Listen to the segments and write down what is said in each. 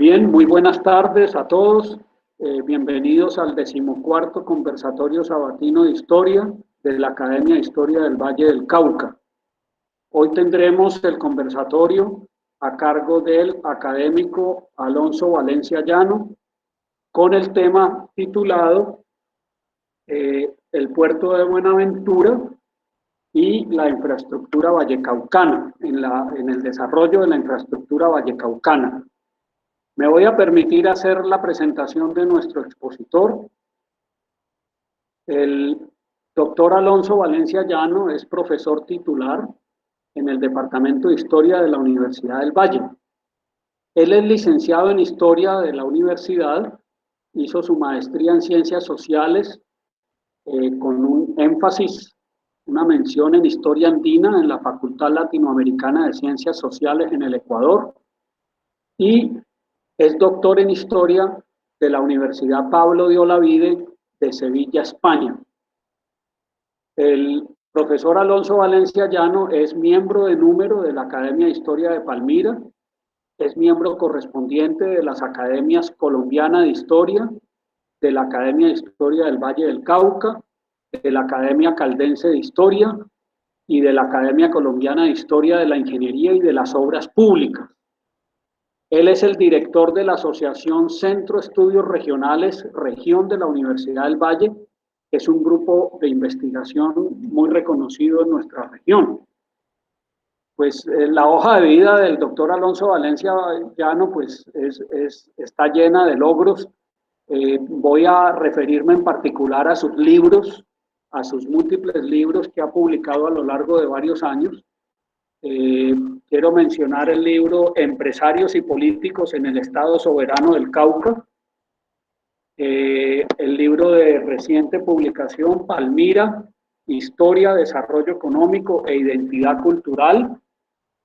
Bien, muy buenas tardes a todos. Bienvenidos al 14º Conversatorio Sabatino de Historia de la Academia de Historia del Valle del Cauca. Hoy tendremos el conversatorio a cargo del académico Alonso Valencia Llano con el tema titulado El puerto de Buenaventura y la infraestructura vallecaucana, en el desarrollo de la infraestructura vallecaucana. Me voy a permitir hacer la presentación de nuestro expositor. El doctor Alonso Valencia Llano es profesor titular en el Departamento de Historia de la Universidad del Valle. Él es licenciado en Historia de la universidad, hizo su maestría en Ciencias Sociales con un énfasis, una mención en Historia Andina en la Facultad Latinoamericana de Ciencias Sociales en el Ecuador y es doctor en Historia de la Universidad Pablo de Olavide de Sevilla, España. El profesor Alonso Valencia Llano es miembro de número de la Academia de Historia de Palmira, es miembro correspondiente de las Academias Colombiana de Historia, de la Academia de Historia del Valle del Cauca, de la Academia Caldense de Historia y de la Academia Colombiana de Historia de la Ingeniería y de las Obras Públicas. Él es el director de la Asociación Centro Estudios Regionales, Región de la Universidad del Valle, que es un grupo de investigación muy reconocido en nuestra región. Pues la hoja de vida del doctor Alonso Valencia Llano pues, está llena de logros. Voy a referirme en particular a sus libros, a sus múltiples libros que ha publicado a lo largo de varios años. Quiero mencionar el libro Empresarios y Políticos en el Estado Soberano del Cauca, el libro de reciente publicación Palmira, Historia, Desarrollo Económico e Identidad Cultural.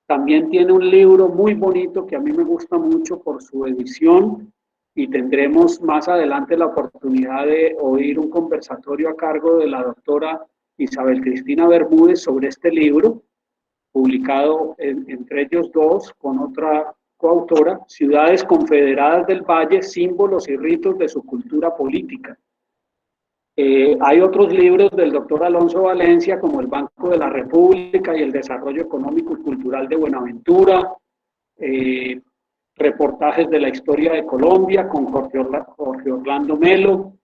También tiene un libro muy bonito que a mí me gusta mucho por su edición y tendremos más adelante la oportunidad de oír un conversatorio a cargo de la doctora Isabel Cristina Bermúdez sobre este libro, publicado entre ellos dos con otra coautora, Ciudades Confederadas del Valle, símbolos y ritos de su cultura política. Hay otros libros del doctor Alonso Valencia, como El Banco de la República y el Desarrollo Económico y Cultural de Buenaventura, reportajes de la historia de Colombia con Jorge Orlando Melo,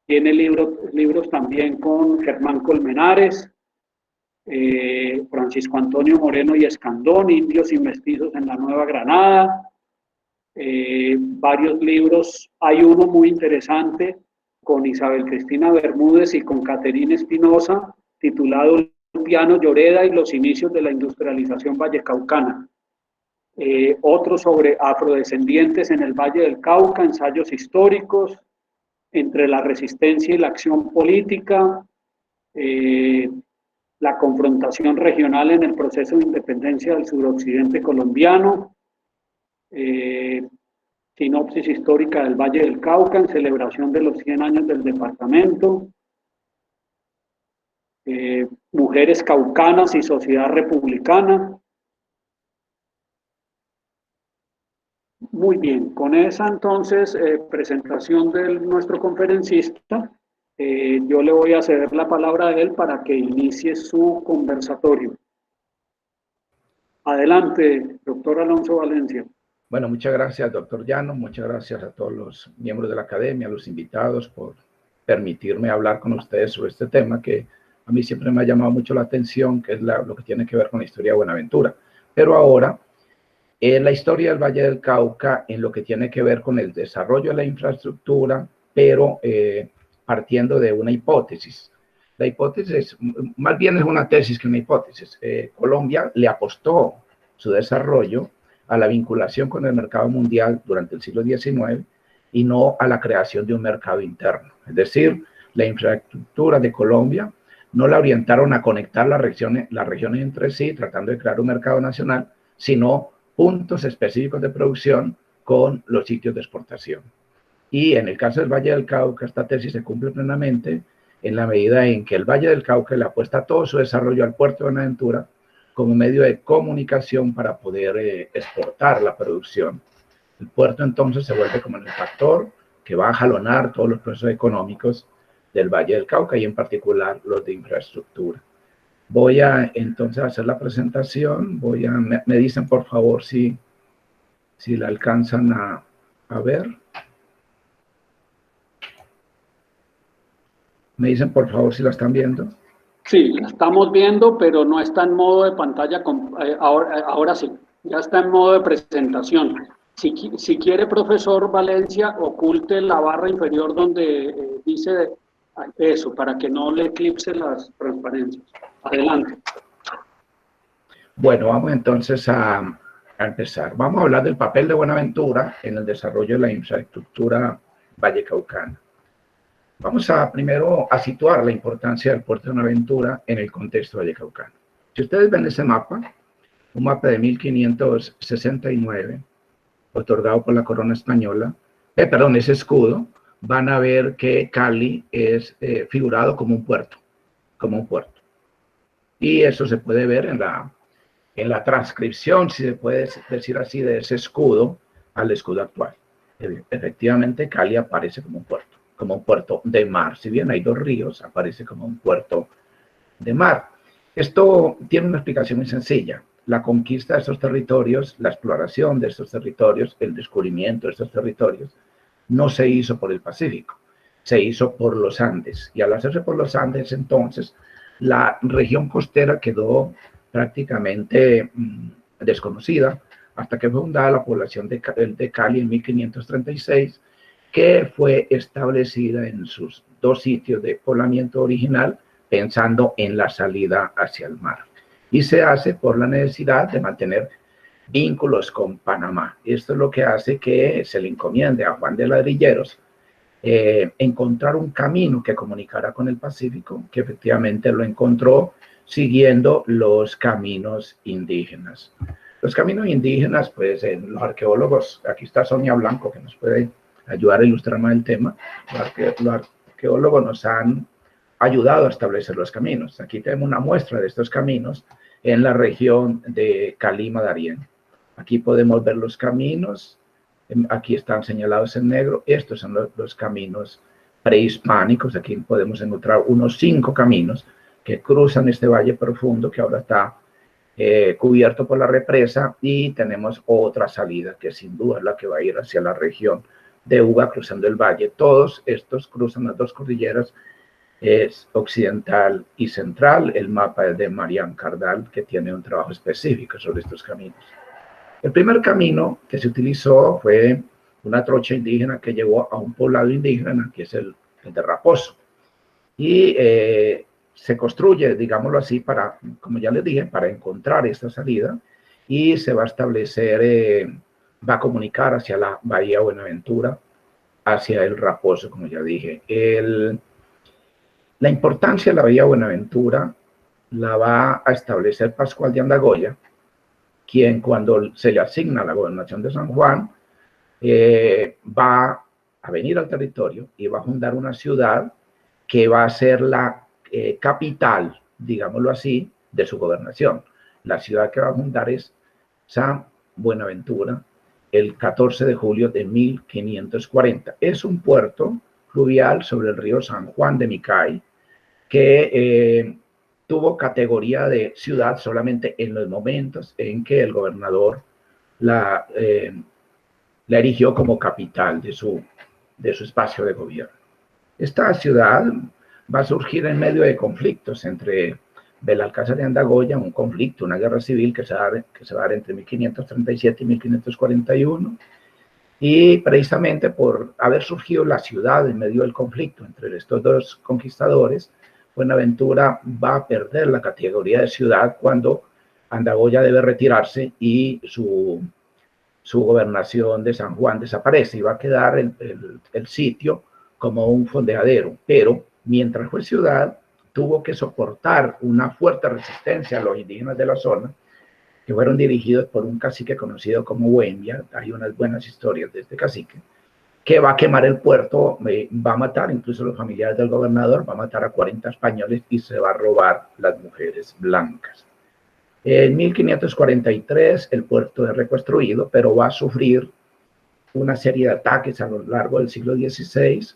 tiene libros también con Germán Colmenares, Francisco Antonio Moreno y Escandón, Indios y Mestizos en la Nueva Granada, varios libros, hay uno muy interesante con Isabel Cristina Bermúdez y con Caterina Espinosa, titulado Piano Lloreda y los inicios de la industrialización vallecaucana. Otro sobre afrodescendientes en el Valle del Cauca, ensayos históricos, entre la resistencia y la acción política, la confrontación regional en el proceso de independencia del suroccidente colombiano, sinopsis histórica del Valle del Cauca en celebración de los 100 años del departamento, mujeres caucanas y sociedad republicana. Muy bien, con esa entonces presentación de nuestro conferencista, yo le voy a ceder la palabra a él para que inicie su conversatorio. Adelante, doctor Alonso Valencia. Bueno, muchas gracias, doctor Llano. Muchas gracias a todos los miembros de la academia, a los invitados, por permitirme hablar con ustedes sobre este tema que a mí siempre me ha llamado mucho la atención, que es lo que tiene que ver con la historia de Buenaventura. Pero ahora, la historia del Valle del Cauca en lo que tiene que ver con el desarrollo de la infraestructura, pero partiendo de una hipótesis. La hipótesis, más bien es una tesis que una hipótesis. Colombia le apostó su desarrollo a la vinculación con el mercado mundial durante el siglo XIX y no a la creación de un mercado interno. Es decir, la infraestructura de Colombia no la orientaron a conectar las regiones entre sí, tratando de crear un mercado nacional, sino puntos específicos de producción con los sitios de exportación. Y en el caso del Valle del Cauca, esta tesis se cumple plenamente en la medida en que el Valle del Cauca le apuesta todo su desarrollo al puerto de Buenaventura como medio de comunicación para poder exportar la producción. El puerto entonces se vuelve como el factor que va a jalonar todos los procesos económicos del Valle del Cauca y en particular los de infraestructura. Voy a entonces hacer la presentación. Me dicen por favor si la alcanzan a ver. Me dicen por favor si la están viendo. Sí, la estamos viendo, pero no está en modo de pantalla. Ahora sí, ya está en modo de presentación. Si quiere, profesor Valencia, oculte la barra inferior donde dice eso, para que no le eclipse las transparencias. Adelante. Bueno, vamos entonces a empezar. Vamos a hablar del papel de Buenaventura en el desarrollo de la infraestructura vallecaucana. Vamos primero a situar la importancia del puerto de Buenaventura en el contexto vallecaucano. Si ustedes ven ese mapa, un mapa de 1569, otorgado por la corona española, ese escudo, van a ver que Cali es figurado como un puerto, Y eso se puede ver en la transcripción, si se puede decir así, de ese escudo al escudo actual. Efectivamente, Cali aparece como un puerto de mar. Si bien hay dos ríos, aparece como un puerto de mar. Esto tiene una explicación muy sencilla. La conquista de estos territorios, la exploración de estos territorios, el descubrimiento de estos territorios, no se hizo por el Pacífico, se hizo por los Andes. Y al hacerse por los Andes, entonces, la región costera quedó prácticamente desconocida hasta que fue fundada la población de Cali en 1536, que fue establecida en sus dos sitios de poblamiento original, pensando en la salida hacia el mar. Y se hace por la necesidad de mantener vínculos con Panamá. Esto es lo que hace que se le encomiende a Juan de Ladrilleros encontrar un camino que comunicara con el Pacífico, que efectivamente lo encontró siguiendo los caminos indígenas. Los caminos indígenas, pues los arqueólogos, aquí está Sonia Blanco, que nos puede ayudar a ilustrar más el tema. Los arqueólogos nos han ayudado a establecer los caminos. Aquí tenemos una muestra de estos caminos en la región de Calima, Darién. Aquí podemos ver los caminos, aquí están señalados en negro. Estos son los caminos prehispánicos. Aquí podemos encontrar unos 5 caminos que cruzan este valle profundo que ahora está cubierto por la represa, y tenemos otra salida que sin duda es la que va a ir hacia la región de Uga, cruzando el valle. Todos estos cruzan las dos cordilleras, es occidental y central. El mapa es de Marián Cardal, que tiene un trabajo específico sobre estos caminos. El primer camino que se utilizó fue una trocha indígena que llegó a un poblado indígena, que es el de Raposo. Y se construye, digámoslo así, para, como ya les dije, para encontrar esta salida, y se va a establecer, va a comunicar hacia la Bahía Buenaventura, hacia el Raposo, como ya dije. La importancia de la Bahía Buenaventura la va a establecer Pascual de Andagoya, quien cuando se le asigna la gobernación de San Juan, va a venir al territorio y va a fundar una ciudad que va a ser la capital, digámoslo así, de su gobernación. La ciudad que va a fundar es San Buenaventura, el 14 de julio de 1540. Es un puerto fluvial sobre el río San Juan de Micay, que tuvo categoría de ciudad solamente en los momentos en que el gobernador la erigió como capital de su espacio de gobierno. Esta ciudad va a surgir en medio de conflictos entre Belalcázar de Andagoya, un conflicto, una guerra civil que se va a dar entre 1537 y 1541, y precisamente por haber surgido la ciudad en medio del conflicto entre estos dos conquistadores, Buenaventura va a perder la categoría de ciudad cuando Andagoya debe retirarse y su gobernación de San Juan desaparece, y va a quedar el sitio como un fondeadero. Pero mientras fue ciudad, tuvo que soportar una fuerte resistencia a los indígenas de la zona, que fueron dirigidos por un cacique conocido como Buendia. Hay unas buenas historias de este cacique, que va a quemar el puerto, va a matar incluso a los familiares del gobernador, va a matar a 40 españoles y se va a robar las mujeres blancas. En 1543 el puerto es reconstruido, pero va a sufrir una serie de ataques a lo largo del siglo XVI,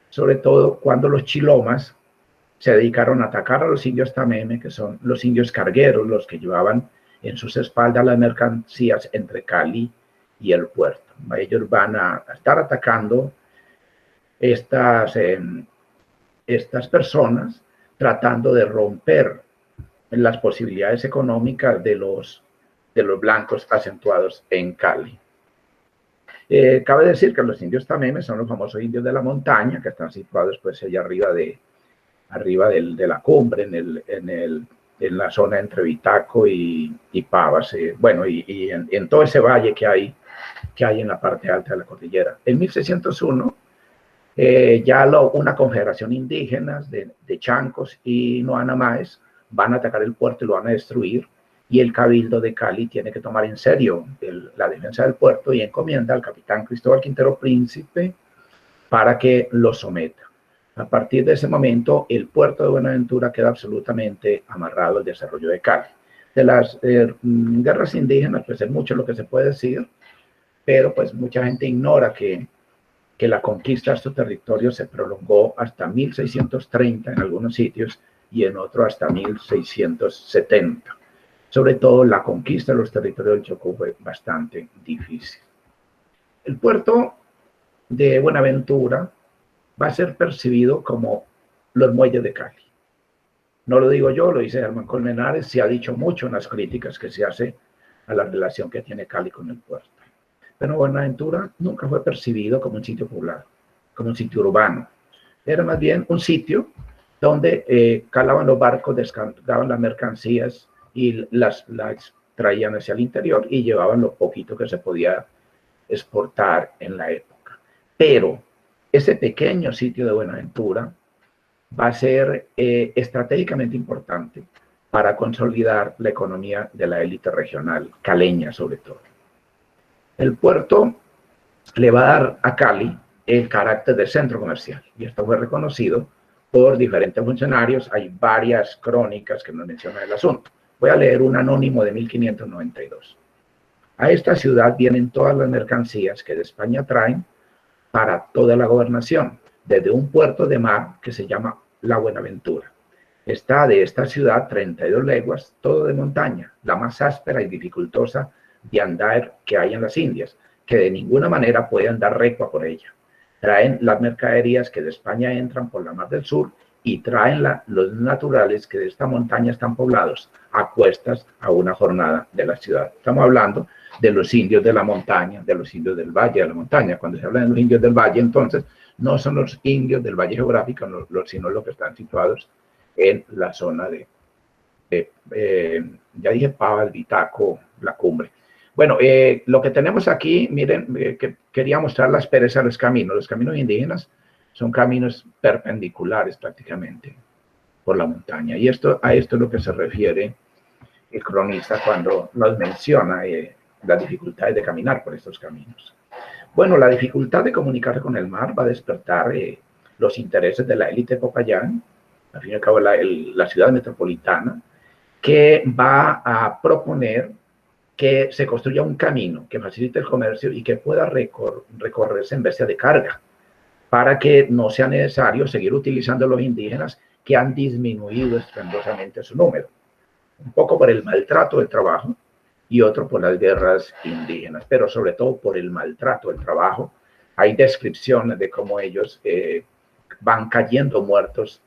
sobre todo cuando los chilomas se dedicaron a atacar a los indios tameme, que son los indios cargueros, los que llevaban en sus espaldas las mercancías entre Cali y el puerto. Ellos van a estar atacando estas personas, tratando de romper las posibilidades económicas de los blancos acentuados en Cali. Cabe decir que los indios tameme son los famosos indios de la montaña, que están situados pues allá arriba de la cumbre, en la zona entre Vitaco y Pavas, bueno, y en todo ese valle que hay en la parte alta de la cordillera. En 1601, una confederación indígena de chancos y noanamaes van a atacar el puerto y lo van a destruir, y el Cabildo de Cali tiene que tomar en serio la defensa del puerto y encomienda al capitán Cristóbal Quintero Príncipe para que lo someta. A partir de ese momento, el puerto de Buenaventura queda absolutamente amarrado al desarrollo de Cali. De las guerras indígenas, pues es mucho lo que se puede decir, pero pues mucha gente ignora que la conquista de estos territorios se prolongó hasta 1630 en algunos sitios y en otros hasta 1670. Sobre todo la conquista de los territorios del Chocó fue bastante difícil. El puerto de Buenaventura va a ser percibido como los muelles de Cali. No lo digo yo, lo dice Germán Colmenares, se ha dicho mucho en las críticas que se hace a la relación que tiene Cali con el puerto. Pero Buenaventura nunca fue percibido como un sitio poblado, como un sitio urbano. Era más bien un sitio donde calaban los barcos, descargaban las mercancías y las traían hacia el interior y llevaban lo poquito que se podía exportar en la época. Pero ese pequeño sitio de Buenaventura va a ser estratégicamente importante para consolidar la economía de la élite regional, caleña sobre todo. El puerto le va a dar a Cali el carácter de centro comercial, y esto fue reconocido por diferentes funcionarios. Hay varias crónicas que nos mencionan el asunto. Voy a leer un anónimo de 1592. A esta ciudad vienen todas las mercancías que de España traen para toda la gobernación, desde un puerto de mar que se llama La Buenaventura. Está de esta ciudad 32 leguas, todo de montaña, la más áspera y dificultosa de andar que hay en las Indias, que de ninguna manera puede andar recta por ella. Traen las mercaderías que de España entran por la mar del sur y traen los naturales que de esta montaña están poblados a cuestas a una jornada de la ciudad. Estamos hablando de los indios de la montaña, de los indios del valle de la montaña. Cuando se habla de los indios del valle, entonces, no son los indios del valle geográfico, sino los que están situados en la zona ya dije, Pavas, Vitaco, la cumbre. Bueno, lo que tenemos aquí, miren, que quería mostrar la aspereza de los caminos. Los caminos indígenas son caminos perpendiculares prácticamente por la montaña. Y a esto es lo que se refiere el cronista cuando nos menciona las dificultades de caminar por estos caminos. Bueno, la dificultad de comunicarse con el mar va a despertar los intereses de la élite Popayán, al fin y al cabo la ciudad metropolitana, que va a proponer que se construya un camino que facilite el comercio y que pueda recorrerse en bestia de carga, para que no sea necesario seguir utilizando los indígenas que han disminuido estrepitosamente su número. Un poco por el maltrato del trabajo y otro por las guerras indígenas, pero sobre todo por el maltrato del trabajo. Hay descripciones de cómo ellos van cayendo muertos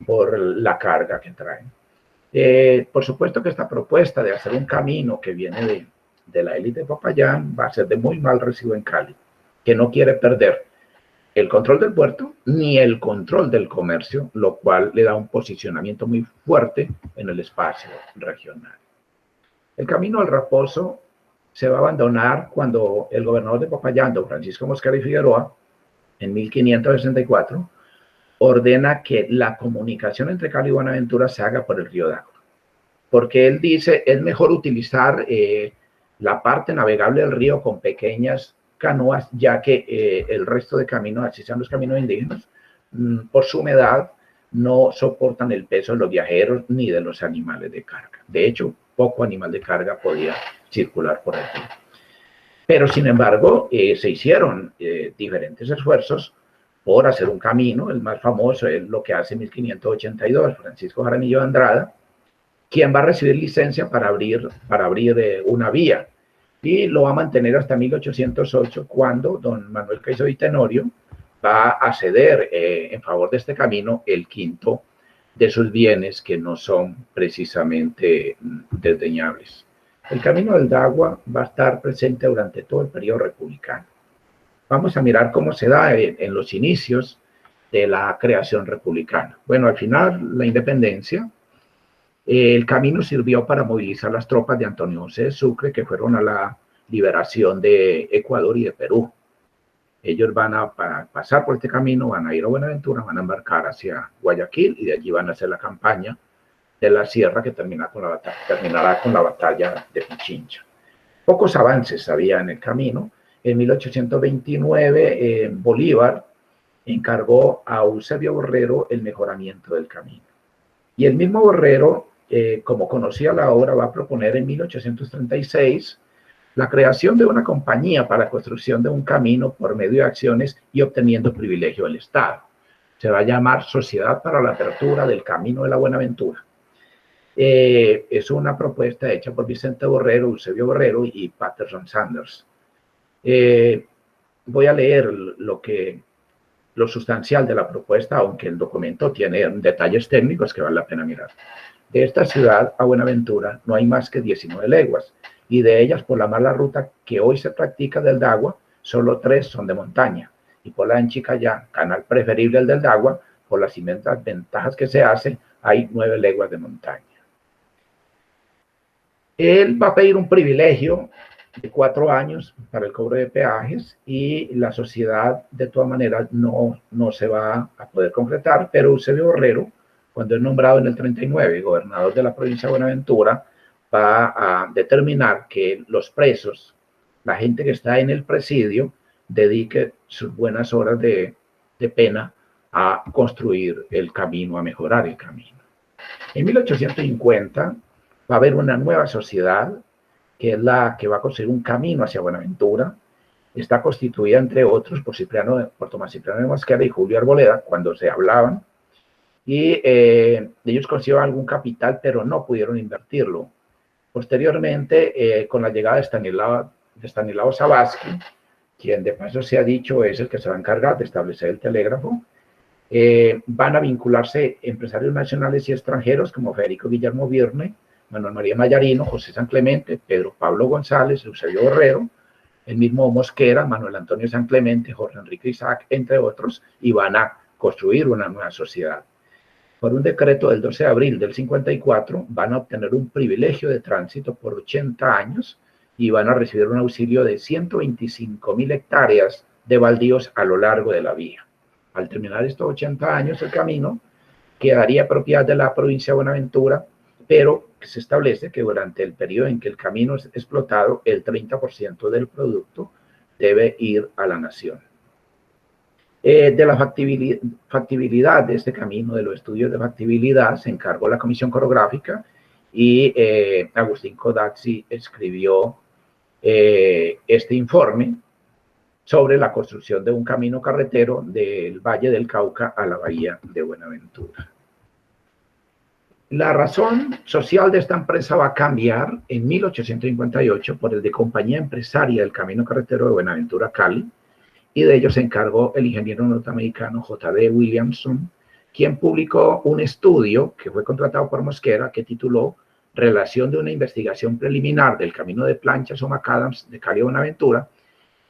por la carga que traen. Por supuesto que esta propuesta de hacer un camino que viene de la élite de Popayán va a ser de muy mal recibo en Cali, que no quiere perder el control del puerto ni el control del comercio, lo cual le da un posicionamiento muy fuerte en el espacio regional. El camino al Raposo se va a abandonar cuando el gobernador de Popayán, don Francisco Mosquera y Figueroa, en 1564, ordena que la comunicación entre Cali y Buenaventura se haga por el río Dagua, porque él dice es mejor utilizar la parte navegable del río con pequeñas canoas, ya que el resto de caminos, así sean los caminos indígenas, por su humedad no soportan el peso de los viajeros ni de los animales de carga. De hecho, poco animal de carga podía circular por allí. Pero, sin embargo, se hicieron diferentes esfuerzos por hacer un camino. El más famoso es lo que hace en 1582 Francisco Jaramillo de Andrada, quien va a recibir licencia para abrir una vía. Y lo va a mantener hasta 1808, cuando don Manuel Caicedo y Tenorio va a ceder en favor de este camino el quinto de sus bienes, que no son precisamente desdeñables. El camino del Dagua va a estar presente durante todo el periodo republicano. Vamos a mirar cómo se da en los inicios de la creación republicana. Bueno, al final, la independencia, el camino sirvió para movilizar las tropas de Antonio José de Sucre, que fueron a la liberación de Ecuador y de Perú. Ellos van a pasar por este camino, van a ir a Buenaventura, van a embarcar hacia Guayaquil y de allí van a hacer la campaña de la sierra, que terminará con la batalla de Pichincha. Pocos avances había en el camino. En 1829 Bolívar encargó a Eusebio Borrero el mejoramiento del camino. Y el mismo Borrero, como conocía la obra, va a proponer en 1836 la creación de una compañía para la construcción de un camino por medio de acciones y obteniendo privilegio del Estado. Se va a llamar Sociedad para la Apertura del Camino de la Buenaventura. Es una propuesta hecha por Vicente Borrero, Eusebio Borrero y Patterson Sanders. Voy a leer lo sustancial de la propuesta, aunque el documento tiene detalles técnicos que vale la pena mirar. De esta ciudad a Buenaventura no hay más que 19 leguas, y de ellas, por la mala ruta que hoy se practica del Dagua, solo 3 son de montaña, y por la Enchicayá, canal preferible al del Dagua, por las inmensas ventajas que se hace, hay 9 leguas de montaña. Él va a pedir un privilegio de 4 años para el cobro de peajes, y la sociedad de todas maneras no se va a poder concretar, pero Eusebio Borrero, cuando es nombrado en el 39 gobernador de la provincia de Buenaventura, va a determinar que los presos, la gente que está en el presidio, dedique sus buenas horas de pena a construir el camino, a mejorar el camino. En 1850 va a haber una nueva sociedad, que es la que va a construir un camino hacia Buenaventura. Está constituida, entre otros, por Tomás Cipriano de Mosquera y Julio Arboleda, cuando se hablaban, y ellos consiguieron algún capital, pero no pudieron invertirlo. Posteriormente, con la llegada de Stanislao Sabatsky, quien de paso se ha dicho es el que se va a encargar de establecer el telégrafo, van a vincularse empresarios nacionales y extranjeros como Federico Guillermo Virne, Manuel María Mayarino, José San Clemente, Pedro Pablo González, Eusebio Borrero, el mismo Mosquera, Manuel Antonio San Clemente, Jorge Enrique Isaac, entre otros, y van a construir una nueva sociedad. Por un decreto del 12 de abril del 54, van a obtener un privilegio de tránsito por 80 años y van a recibir un auxilio de 125.000 hectáreas de baldíos a lo largo de la vía. Al terminar estos 80 años, el camino quedaría propiedad de la provincia de Buenaventura, pero se establece que durante el periodo en que el camino es explotado, el 30% del producto debe ir a la nación. De la factibilidad de este camino, de los estudios de factibilidad, se encargó la Comisión Coreográfica, y Agustín Codazzi escribió este informe sobre la construcción de un camino carretero del Valle del Cauca a la Bahía de Buenaventura. La razón social de esta empresa va a cambiar en 1858 por el de Compañía Empresaria del Camino Carretero de Buenaventura, Cali, y de ello se encargó el ingeniero norteamericano J.D. Williamson, quien publicó un estudio que fue contratado por Mosquera, que tituló Relación de una investigación preliminar del camino de planchas o macadams de Cali a Buenaventura,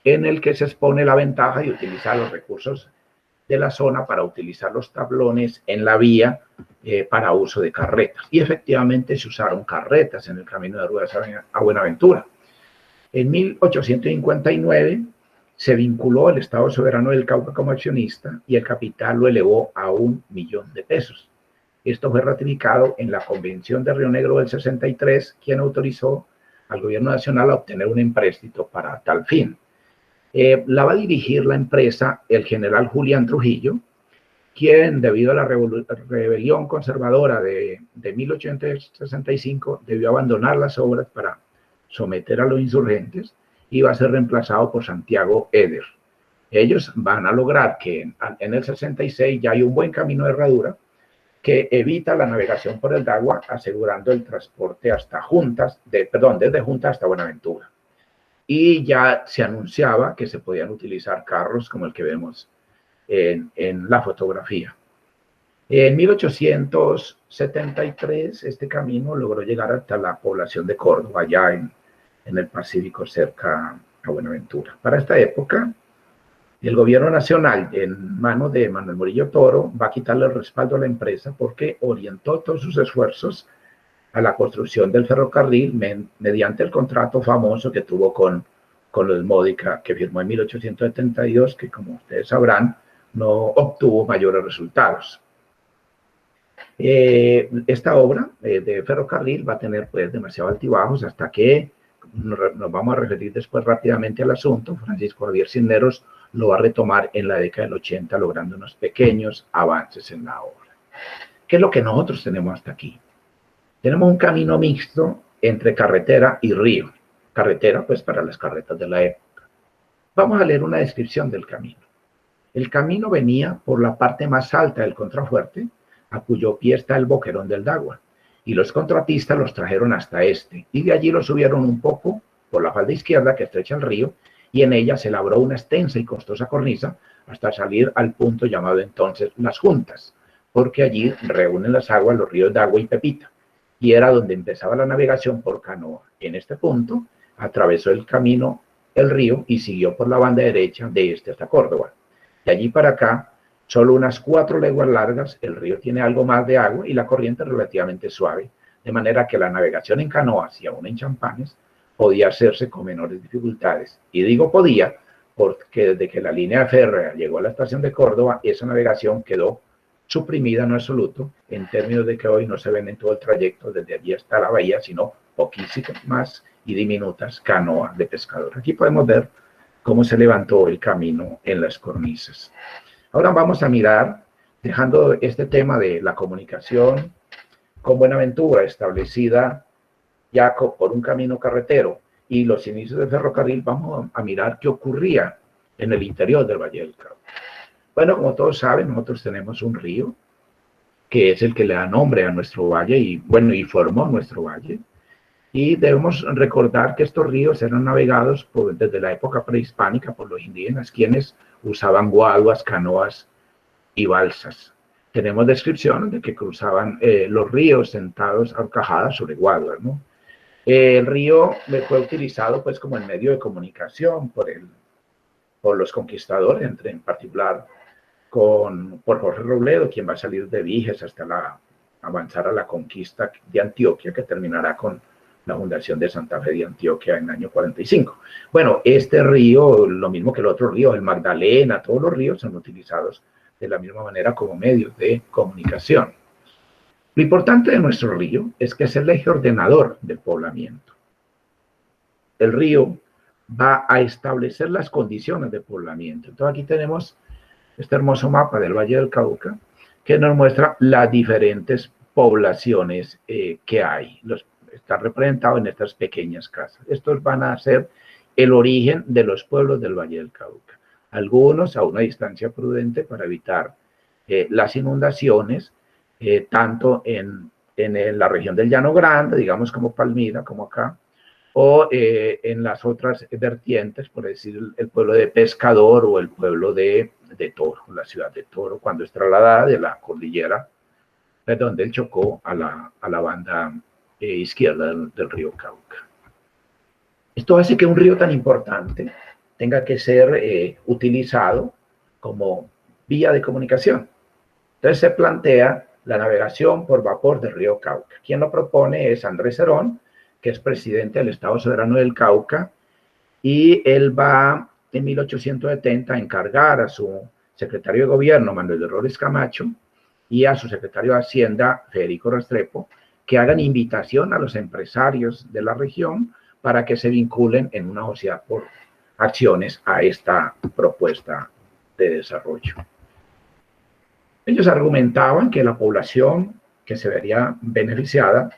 en el que se expone la ventaja de utilizar los recursos de la zona para utilizar los tablones en la vía para uso de carretas. Y efectivamente se usaron carretas en el camino de ruedas a Buenaventura. En 1859 se vinculó el Estado Soberano del Cauca como accionista y el capital lo elevó a $1.000.000. Esto fue ratificado en la Convención de Río Negro del 63, quien autorizó al gobierno nacional a obtener un empréstito para tal fin. La va a dirigir la empresa el general Julián Trujillo, quien, debido a la rebelión conservadora de 1865, debió abandonar las obras para someter a los insurgentes, y va a ser reemplazado por Santiago Eder. Ellos van a lograr que en el 66 ya hay un buen camino de herradura que evita la navegación por el Dagua, asegurando el transporte hasta desde Juntas hasta Buenaventura. Y ya se anunciaba que se podían utilizar carros como el que vemos en la fotografía. En 1873 este camino logró llegar hasta la población de Córdoba, allá en el Pacífico, cerca a Buenaventura. Para esta época, el gobierno nacional, en manos de Manuel Murillo Toro, va a quitarle el respaldo a la empresa porque orientó todos sus esfuerzos a la construcción del ferrocarril mediante el contrato famoso que tuvo con los Módica, que firmó en 1872, que como ustedes sabrán, no obtuvo mayores resultados. Esta obra de ferrocarril va a tener pues demasiados altibajos hasta que nos vamos a referir después rápidamente al asunto. Francisco Javier Cisneros lo va a retomar en la década del 80, logrando unos pequeños avances en la obra. ¿Qué es lo que nosotros tenemos hasta aquí? Tenemos un camino mixto entre carretera y río. Carretera, pues, para las carretas de la época. Vamos a leer una descripción del camino. El camino venía por la parte más alta del contrafuerte, a cuyo pie está el boquerón del Dagua, y los contratistas los trajeron hasta este, y de allí los subieron un poco por la falda izquierda que estrecha el río, y en ella se labró una extensa y costosa cornisa hasta salir al punto llamado entonces Las Juntas, porque allí reúnen las aguas los ríos Dagua y Pepita, y era donde empezaba la navegación por canoa. En este punto atravesó el camino el río y siguió por la banda derecha de este hasta Córdoba. De allí para acá, solo unas 4 leguas largas, el río tiene algo más de agua y la corriente es relativamente suave, de manera que la navegación en canoas y aún en champanes podía hacerse con menores dificultades. Y digo podía, porque desde que la línea férrea llegó a la estación de Córdoba, esa navegación quedó suprimida en absoluto, en términos de que hoy no se ven en todo el trayecto desde allí hasta la bahía, sino poquísimas más y diminutas canoas de pescador. Aquí podemos ver cómo se levantó el camino en las cornisas. Ahora vamos a mirar, dejando este tema de la comunicación con Buenaventura, establecida ya por un camino carretero, y los inicios del ferrocarril, vamos a mirar qué ocurría en el interior del Valle del Cauca. Bueno, como todos saben, nosotros tenemos un río, que es el que le da nombre a nuestro valle, y bueno, y formó nuestro valle. Y debemos recordar que estos ríos eran navegados desde la época prehispánica por los indígenas, quienes usaban guaduas, canoas y balsas. Tenemos descripciones de que cruzaban los ríos sentados a horcajadas sobre guaduas, ¿no? El río fue utilizado pues como el medio de comunicación por los conquistadores, en particular por Jorge Robledo, quien va a salir de Viges hasta avanzar a la conquista de Antioquia, que terminará con la fundación de Santa Fe de Antioquia en el año 45. Bueno, este río, lo mismo que el otro río, el Magdalena, todos los ríos son utilizados de la misma manera como medios de comunicación. Lo importante de nuestro río es que es el eje ordenador del poblamiento. El río va a establecer las condiciones de poblamiento. Entonces aquí tenemos este hermoso mapa del Valle del Cauca que nos muestra las diferentes poblaciones que hay. Está representado en estas pequeñas casas. Estos van a ser el origen de los pueblos del Valle del Cauca. Algunos a una distancia prudente para evitar las inundaciones, tanto en la región del Llano Grande, digamos como Palmira, como acá, o en las otras vertientes, por decir el pueblo de Pescador o el pueblo de Toro, la ciudad de Toro, cuando es trasladada de la cordillera, del Chocó a la banda izquierda del río Cauca. Esto hace que un río tan importante tenga que ser utilizado como vía de comunicación. Entonces se plantea la navegación por vapor del río Cauca. Quien lo propone es Andrés Cerón, que es presidente del Estado Soberano del Cauca, y él va en 1870 a encargar a su secretario de gobierno, Manuel de Robles Camacho, y a su secretario de Hacienda, Federico Restrepo, que hagan invitación a los empresarios de la región para que se vinculen en una sociedad por acciones a esta propuesta de desarrollo. Ellos argumentaban que la población que se vería beneficiada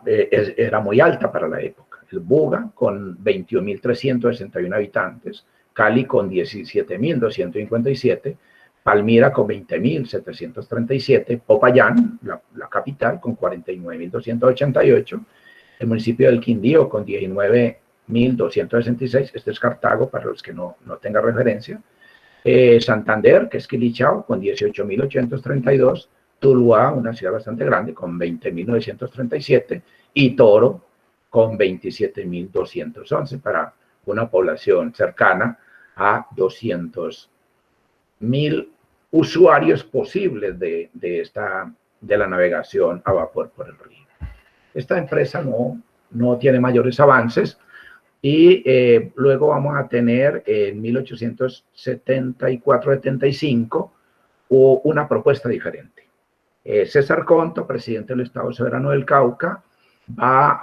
era muy alta para la época. el Buga con 21.361 habitantes, Cali con 17.257, Palmira con 20.737, Popayán, la capital, con 49.288, el municipio del Quindío con 19.266, este es Cartago para los que no tengan referencia, Santander, que es Quilichao, con 18.832, Tuluá, una ciudad bastante grande, con 20.937, y Toro, con 27.211, para una población cercana a 200.000 usuarios posibles de la navegación a vapor por el río. Esta empresa no tiene mayores avances, y luego vamos a tener en 1874-75 una propuesta diferente. César Conto, presidente del Estado Soberano del Cauca, va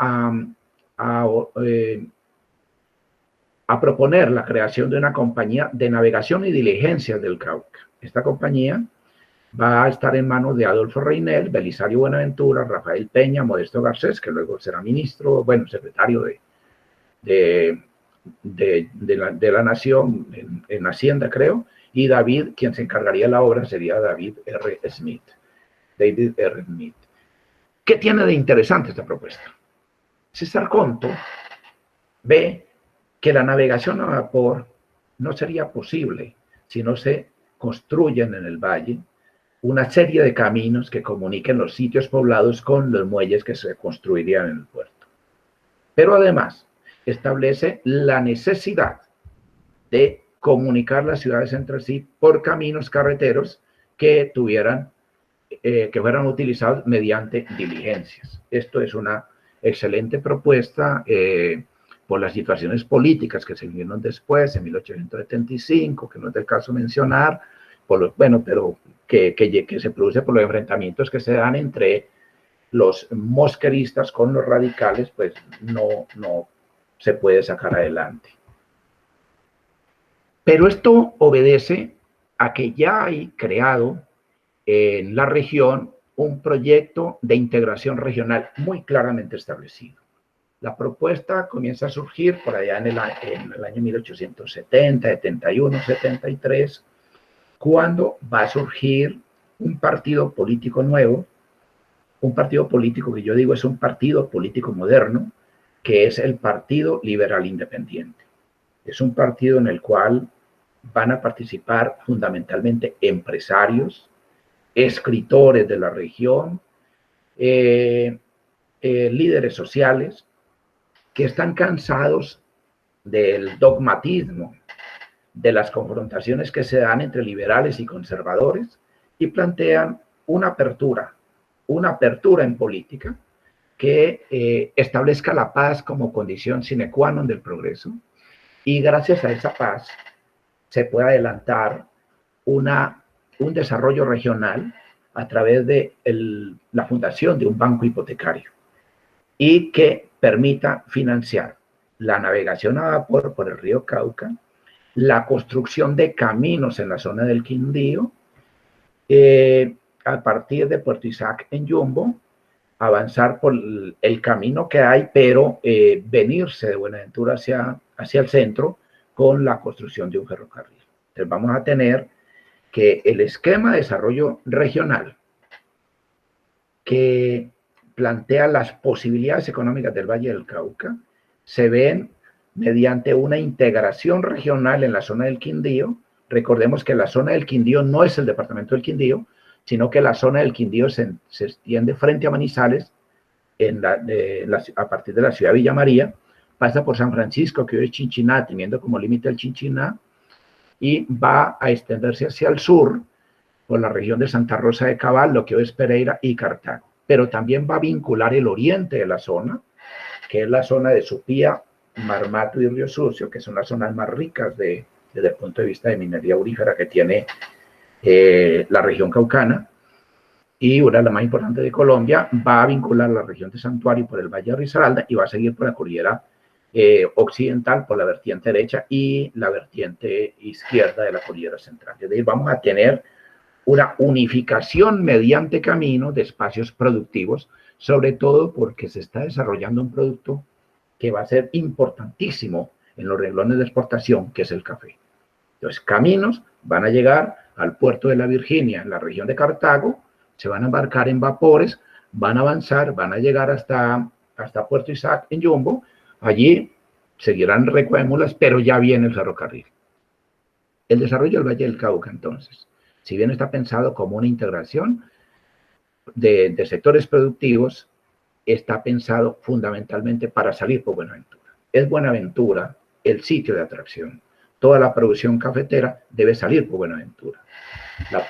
a proponer la creación de una compañía de navegación y diligencias del Cauca. Esta compañía va a estar en manos de Adolfo Reynel, Belisario Buenaventura, Rafael Peña, Modesto Garcés, que luego será ministro, secretario de la Nación en Hacienda, creo, y David, quien se encargaría de la obra, sería David R. Smith. ¿Qué tiene de interesante esta propuesta? César Conto ve que la navegación a vapor no sería posible si no se construyen en el valle una serie de caminos que comuniquen los sitios poblados con los muelles que se construirían en el puerto. Pero además establece la necesidad de comunicar las ciudades entre sí por caminos carreteros que fueran utilizados mediante diligencias. Esto es una excelente propuesta por las situaciones políticas que se vinieron después, en 1875, que no es del caso mencionar, pero que se produce por los enfrentamientos que se dan entre los mosqueristas con los radicales, pues no se puede sacar adelante. Pero esto obedece a que ya hay creado en la región un proyecto de integración regional muy claramente establecido. La propuesta comienza a surgir por allá en el año 1870, 71, 73, cuando va a surgir un partido político nuevo, un partido político que yo digo es un partido político moderno, que es el Partido Liberal Independiente. Es un partido en el cual van a participar fundamentalmente empresarios, escritores de la región, líderes sociales, que están cansados del dogmatismo, de las confrontaciones que se dan entre liberales y conservadores, y plantean una apertura en política que establezca la paz como condición sine qua non del progreso, y gracias a esa paz se puede adelantar un desarrollo regional a través de la fundación de un banco hipotecario y que permita financiar la navegación a vapor por el río Cauca, la construcción de caminos en la zona del Quindío, a partir de Puerto Isaac en Yumbo, avanzar por el camino que hay, pero venirse de Buenaventura hacia el centro con la construcción de un ferrocarril. Entonces vamos a tener que el esquema de desarrollo regional que plantea las posibilidades económicas del Valle del Cauca se ven mediante una integración regional en la zona del Quindío. Recordemos que la zona del Quindío no es el departamento del Quindío, sino que la zona del Quindío se extiende frente a Manizales, a partir de la ciudad de Villa María, pasa por San Francisco, que hoy es Chinchiná, teniendo como límite el Chinchiná, y va a extenderse hacia el sur, por la región de Santa Rosa de Cabal, lo que hoy es Pereira y Cartago. Pero también va a vincular el oriente de la zona, que es la zona de Supía, Marmato y Río Sucio, que son las zonas más ricas desde el punto de vista de minería aurífera que tiene la región caucana, y una de las más importantes de Colombia. Va a vincular la región de Santuario por el Valle de Risaralda y va a seguir por la cordillera occidental por la vertiente derecha y la vertiente izquierda de la cordillera central. Es decir, vamos a tener una unificación mediante camino de espacios productivos, sobre todo porque se está desarrollando un producto que va a ser importantísimo en los renglones de exportación, que es el café. Los caminos van a llegar al puerto de la Virginia, en la región de Cartago, se van a embarcar en vapores, van a avanzar, van a llegar hasta Puerto Isaac en Yumbo, allí seguirán recuémulas, pero ya viene el ferrocarril. El desarrollo del Valle del Cauca, entonces, si bien está pensado como una integración de sectores productivos, está pensado fundamentalmente para salir por Buenaventura. Es Buenaventura el sitio de atracción. Toda la producción cafetera debe salir por Buenaventura.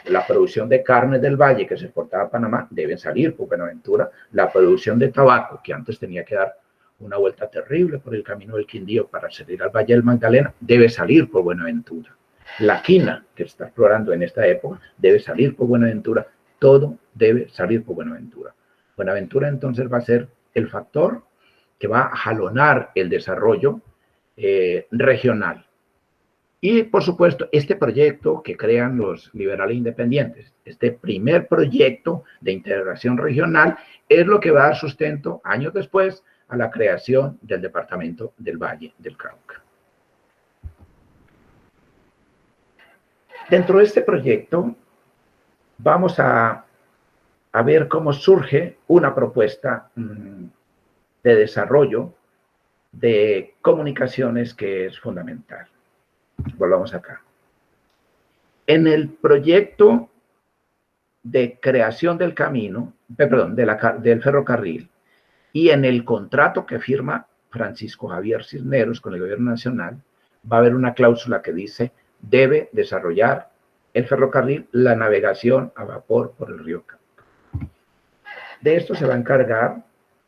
La producción de carne del valle que se exportaba a Panamá debe salir por Buenaventura. La producción de tabaco, que antes tenía que dar una vuelta terrible por el camino del Quindío para salir al Valle del Magdalena, debe salir por Buenaventura. La quina que se está explorando en esta época debe salir por Buenaventura. Todo debe salir por Buenaventura. Buenaventura entonces va a ser el factor que va a jalonar el desarrollo regional. Y, por supuesto, este proyecto que crean los liberales independientes, este primer proyecto de integración regional, es lo que va a dar sustento, años después, a la creación del departamento del Valle del Cauca. Dentro de este proyecto, vamos a ver cómo surge una propuesta de desarrollo de comunicaciones que es fundamental. Volvamos acá. En el proyecto de creación del camino, perdón, del ferrocarril, y en el contrato que firma Francisco Javier Cisneros con el gobierno nacional, va a haber una cláusula que dice: debe desarrollar el ferrocarril la navegación a vapor por el río Cauca. De esto se va a encargar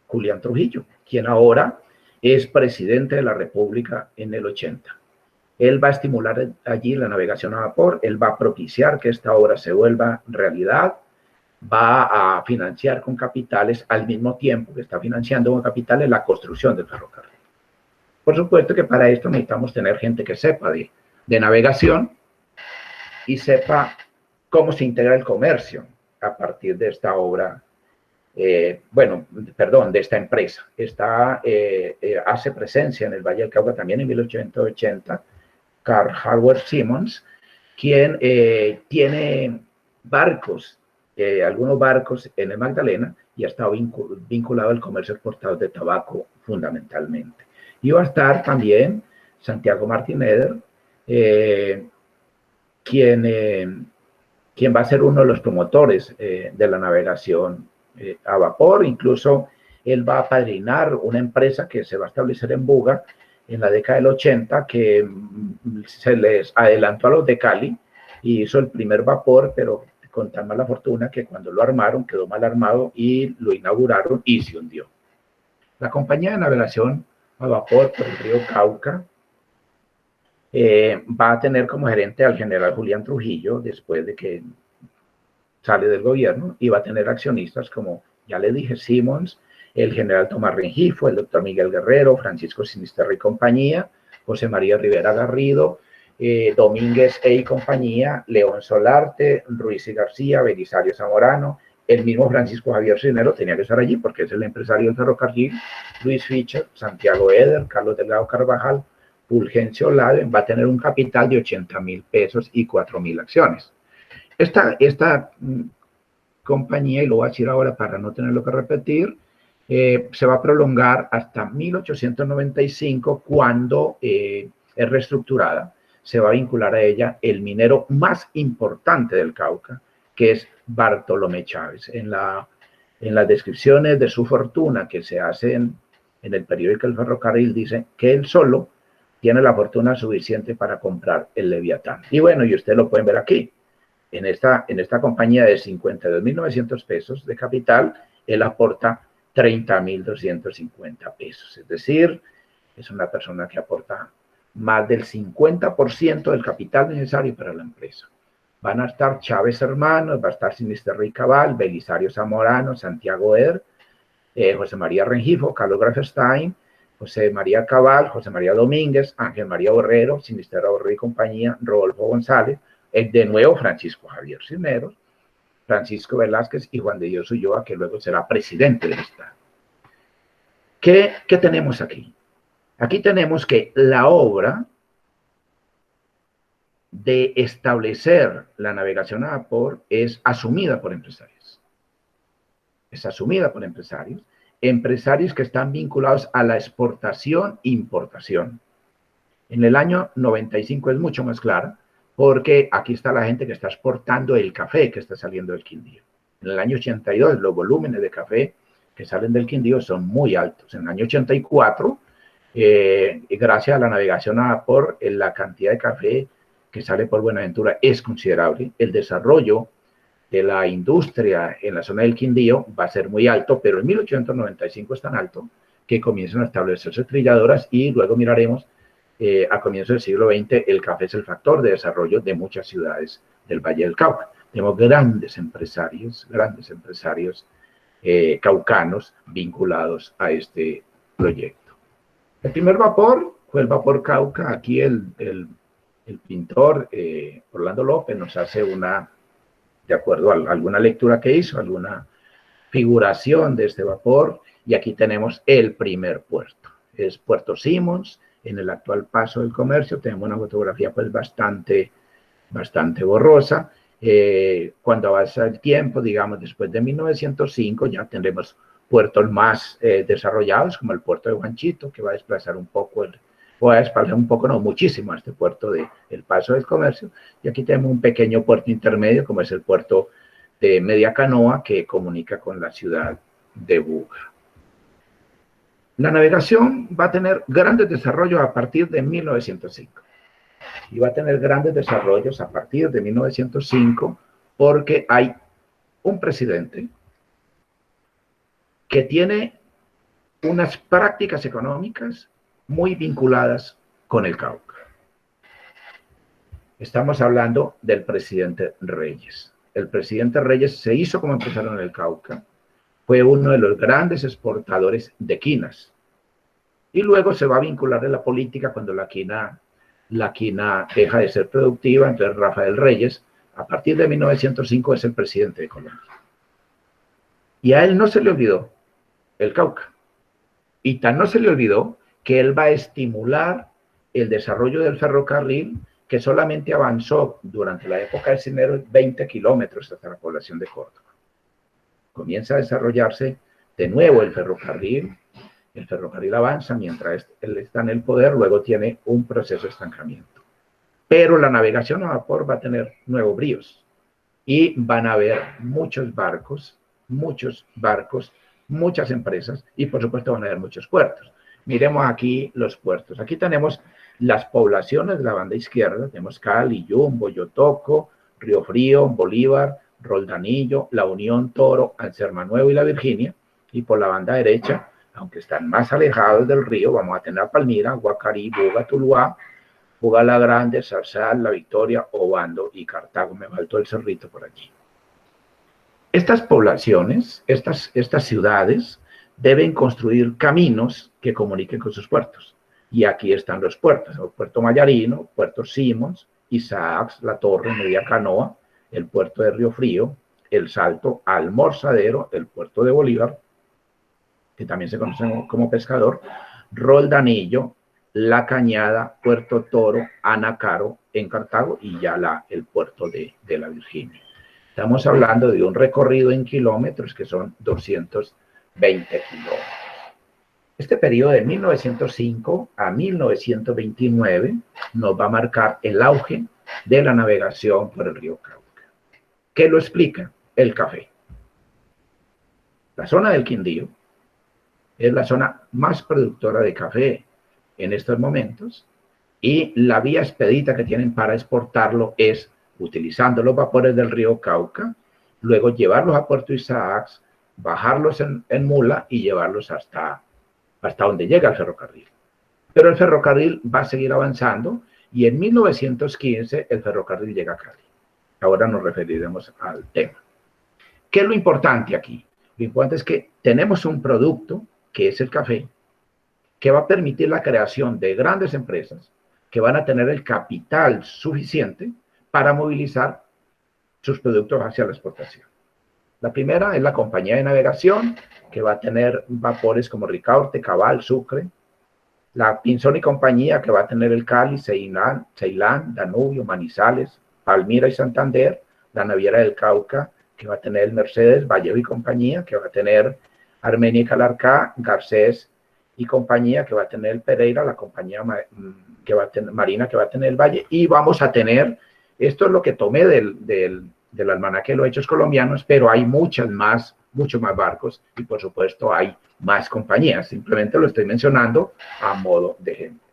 Julián Trujillo, quien ahora es presidente de la República en el 80. Él va a estimular allí la navegación a vapor, él va a propiciar que esta obra se vuelva realidad, va a financiar con capitales al mismo tiempo que está financiando con capitales la construcción del ferrocarril. Por supuesto que para esto necesitamos tener gente que sepa de navegación y sepa cómo se integra el comercio a partir de esta obra, de esta empresa. Hace presencia en el Valle del Cauca también en 1880, Carl Howard Simmons, quien tiene barcos, algunos barcos en el Magdalena, y ha estado vinculado al comercio exportado de tabaco fundamentalmente. Y va a estar también Santiago Martínez, quien va a ser uno de los promotores de la navegación a vapor. Incluso él va a apadrinar una empresa que se va a establecer en Buga en la década del 80, que se les adelantó a los de Cali y hizo el primer vapor, pero con tan mala fortuna que cuando lo armaron quedó mal armado y lo inauguraron y se hundió. La compañía de navegación a vapor por el río Cauca va a tener como gerente al general Julián Trujillo después de que sale del gobierno, y va a tener accionistas como, ya le dije, Simmons, el general Tomás Rengifo, el doctor Miguel Guerrero, Francisco Sinisterra y compañía, José María Rivera Garrido, Domínguez y compañía, León Solarte, Ruiz y García, Belisario Zamorano, el mismo Francisco Javier Cisneros tenía que estar allí porque es el empresario del ferrocarril, Luis Fischer, Santiago Eder, Carlos Delgado Carvajal, Fulgencio Laden. Va a tener un capital de 80.000 pesos y 4.000 acciones. Esta compañía, y lo voy a decir ahora para no tenerlo que repetir, se va a prolongar hasta 1895, cuando es reestructurada. Se va a vincular a ella el minero más importante del Cauca, que es Bartolomé Chávez. En las descripciones de su fortuna que se hacen en el periódico El Ferrocarril, dice que él solo tiene la fortuna suficiente para comprar el Leviatán. Y bueno, y ustedes lo pueden ver aquí. En esta compañía de 52.900 pesos de capital, él aporta 30.250 pesos. Es decir, es una persona que aporta más del 50% del capital necesario para la empresa. Van a estar Chávez hermanos, va a estar Sinisterra y Cabal, Belisario Zamorano, Santiago Eder, José María Rengifo, Carlos Grafstein, José María Cabal, José María Domínguez, Ángel María Borrero, Sinisterra Borrero y compañía, Rodolfo González, de nuevo Francisco Javier Cisneros, Francisco Velázquez y Juan de Dios Ulloa, que luego será presidente del Estado. ¿Qué tenemos aquí? Aquí tenemos que la obra de establecer la navegación a vapor es asumida por empresarios. Es asumida por empresarios. Empresarios que están vinculados a la exportación e importación. En el año 95 es mucho más clara, porque aquí está la gente que está exportando el café que está saliendo del Quindío. En el año 82 los volúmenes de café que salen del Quindío son muy altos. En el año 84, gracias a la navegación a vapor, la cantidad de café que sale por Buenaventura es considerable. El desarrollo de la industria en la zona del Quindío va a ser muy alto, pero en 1895 es tan alto que comienzan a establecerse trilladoras y luego miraremos a comienzos del siglo XX el café es el factor de desarrollo de muchas ciudades del Valle del Cauca. Tenemos grandes empresarios caucanos vinculados a este proyecto. El primer vapor fue el vapor Cauca. Aquí el pintor Orlando López nos hace de acuerdo a alguna lectura que hizo, alguna figuración de este vapor, y aquí tenemos el primer puerto. Es Puerto Simons, en el actual Paso del Comercio. Tenemos una fotografía pues bastante borrosa. Cuando avanza el tiempo, digamos después de 1905, ya tendremos puertos más desarrollados, como el puerto de Huanchito, que va a desplazar un poco, no, muchísimo a este puerto del Paso del Comercio. Y aquí tenemos un pequeño puerto intermedio, como es el puerto de Media Canoa, que comunica con la ciudad de Buga. La navegación va a tener grandes desarrollos a partir de 1905. Y va a tener grandes desarrollos a partir de 1905 porque hay un presidente que tiene unas prácticas económicas muy vinculadas con el Cauca. Estamos hablando del presidente Reyes. El presidente Reyes se hizo como empresario en el Cauca. Fue uno de los grandes exportadores de quinas. Y luego se va a vincular en la política cuando la quina deja de ser productiva. Entonces Rafael Reyes, a partir de 1905, es el presidente de Colombia. Y a él no se le olvidó el Cauca. Y tan no se le olvidó que él va a estimular el desarrollo del ferrocarril, que solamente avanzó durante la época de Cisneros 20 kilómetros hasta la población de Córdoba. Comienza a desarrollarse de nuevo el ferrocarril avanza mientras él está en el poder, luego tiene un proceso de estancamiento. Pero la navegación a vapor va a tener nuevos bríos y van a haber muchos barcos, muchas empresas y por supuesto van a haber muchos puertos. Miremos aquí los puertos. Aquí tenemos las poblaciones de la banda izquierda, tenemos Cali, Yumbo, Yotoco, Río Frío, Bolívar, Roldanillo, La Unión, Toro, Anserma-Nuevo y La Virginia, y por la banda derecha, aunque están más alejados del río, vamos a tener a Palmira, Guacarí, Buga, Tuluá, Buga la Grande, Zarzal, La Victoria, Obando y Cartago. Me faltó el Cerrito por allí. Estas poblaciones, estas ciudades, deben construir caminos que comuniquen con sus puertos. Y aquí están los puertos: el Puerto Mayarino, Puerto Simons, Isaacs, La Torre, Media Canoa, el puerto de Río Frío, El Salto, Almorzadero, el puerto de Bolívar, que también se conoce como Pescador, Roldanillo, La Cañada, Puerto Toro, Anacaro en Cartago y ya el puerto de La Virginia. Estamos hablando de un recorrido en kilómetros que son 220 kilómetros. Este periodo de 1905 a 1929 nos va a marcar el auge de la navegación por el río Cauca. ¿Qué lo explica? El café. La zona del Quindío es la zona más productora de café en estos momentos y la vía expedita que tienen para exportarlo es utilizando los vapores del río Cauca, luego llevarlos a Puerto Isaacs, bajarlos en mula y llevarlos hasta donde llega el ferrocarril. Pero el ferrocarril va a seguir avanzando y en 1915 el ferrocarril llega a Cali. Ahora nos referiremos al tema. ¿Qué es lo importante aquí? Lo importante es que tenemos un producto, que es el café, que va a permitir la creación de grandes empresas que van a tener el capital suficiente para movilizar sus productos hacia la exportación. La primera es la compañía de navegación, que va a tener vapores como Ricaurte, Cabal, Sucre, La Pinzón y compañía, que va a tener el Cali, Ceilán, Danubio, Manizales, Palmira y Santander. La Naviera del Cauca, que va a tener el Mercedes, Vallejo y compañía, que va a tener Armenia y Calarcá, Garcés y compañía, que va a tener el Pereira, la compañía que va a tener, Marina, que va a tener el Valle. Y vamos a tener, esto es lo que tomé del almanaque de los hechos colombianos, pero hay muchos más barcos y por supuesto hay más compañías. Simplemente lo estoy mencionando a modo de ejemplo.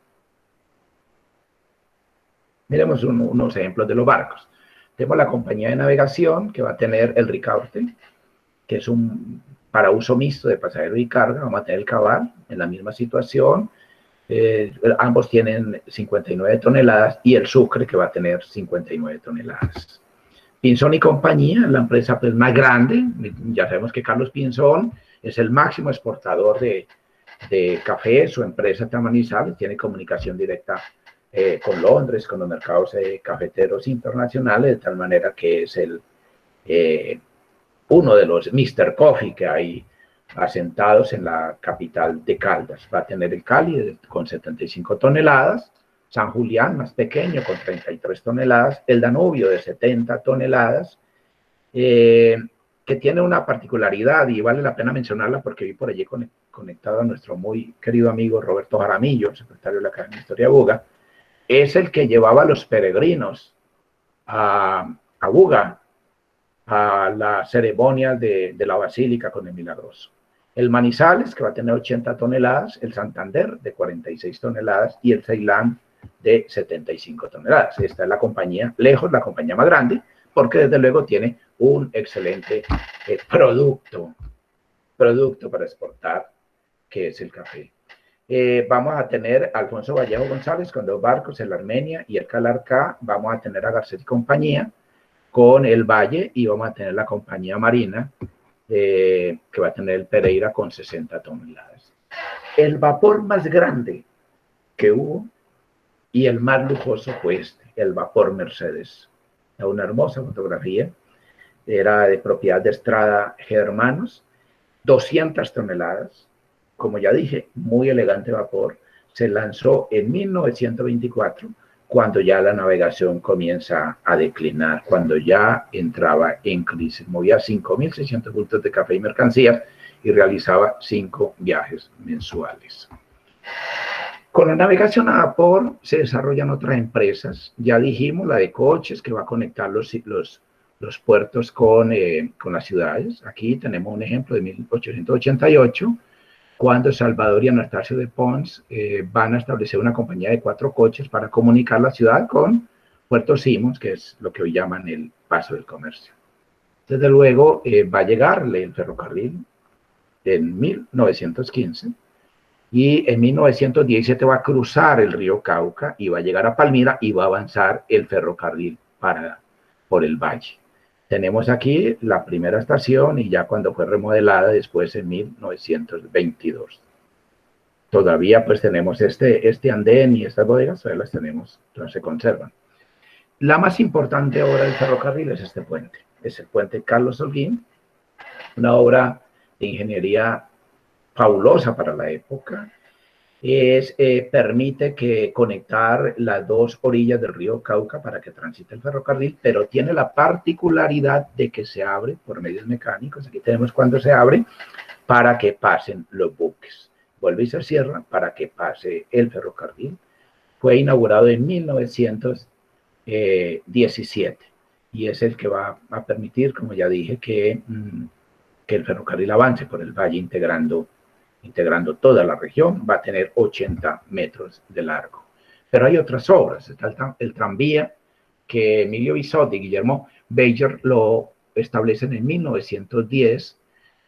Miremos unos ejemplos de los barcos. Tenemos la compañía de navegación, que va a tener el Ricaurte, que es para uso mixto de pasajeros y carga. Vamos a tener el Cabal en la misma situación. Ambos tienen 59 toneladas y el Sucre, que va a tener 59 toneladas. Pinzón y compañía, la empresa pues, más grande. Ya sabemos que Carlos Pinzón es el máximo exportador de café. Su empresa Manizales tiene comunicación directa con Londres, con los mercados cafeteros internacionales, de tal manera que es uno de los Mr. Coffee que hay asentados en la capital de Caldas. Va a tener el Cali con 75 toneladas, San Julián más pequeño con 33 toneladas, el Danubio de 70 toneladas, que tiene una particularidad y vale la pena mencionarla porque vi por allí conectado a nuestro muy querido amigo Roberto Jaramillo, secretario de la Academia de Historia Buga. Es el que llevaba a los peregrinos a Buga, a la ceremonia de la Basílica con el Milagroso. El Manizales, que va a tener 80 toneladas, el Santander, de 46 toneladas, y el Ceilán, de 75 toneladas. Esta es la compañía, lejos la compañía más grande, porque desde luego tiene un excelente producto para exportar, que es el café. Vamos a tener a Alfonso Vallejo González con 2 barcos, el Armenia y el Calarcá. Vamos a tener a Garcés y compañía con el Valle, y vamos a tener la compañía Marina, que va a tener el Pereira con 60 toneladas. El vapor más grande que hubo y el más lujoso fue el vapor Mercedes. Una hermosa fotografía, era de propiedad de Estrada Hermanos, 200 toneladas, como ya dije, muy elegante vapor. Se lanzó en 1924, cuando ya la navegación comienza a declinar, cuando ya entraba en crisis. Movía 5.600 bultos de café y mercancías y realizaba 5 viajes mensuales. Con la navegación a vapor se desarrollan otras empresas. Ya dijimos la de coches, que va a conectar los puertos con las ciudades. Aquí tenemos un ejemplo de 1888, cuando Salvador y Anastasio de Pons van a establecer una compañía de 4 coches para comunicar la ciudad con Puerto Simons, que es lo que hoy llaman el Paso del Comercio. Desde luego va a llegar el ferrocarril en 1915, y en 1917 va a cruzar el río Cauca y va a llegar a Palmira y va a avanzar el ferrocarril por el valle. Tenemos aquí la primera estación y ya cuando fue remodelada después en 1922. Todavía pues tenemos este andén y estas bodegas, todavía las tenemos, todavía se conservan. La más importante obra del ferrocarril es este puente. Es el puente Carlos Holguín, una obra de ingeniería fabulosa para la época. Permite conectar las 2 orillas del río Cauca para que transite el ferrocarril, pero tiene la particularidad de que se abre por medios mecánicos. Aquí tenemos cuando se abre para que pasen los buques. Vuelve y se cierra para que pase el ferrocarril. Fue inaugurado en 1917 y es el que va a permitir, como ya dije, que el ferrocarril avance por el valle integrando toda la región. Va a tener 80 metros de largo. Pero hay otras obras. Está el tranvía, que Emilio Bisotti y Guillermo Beyer lo establecen en 1910.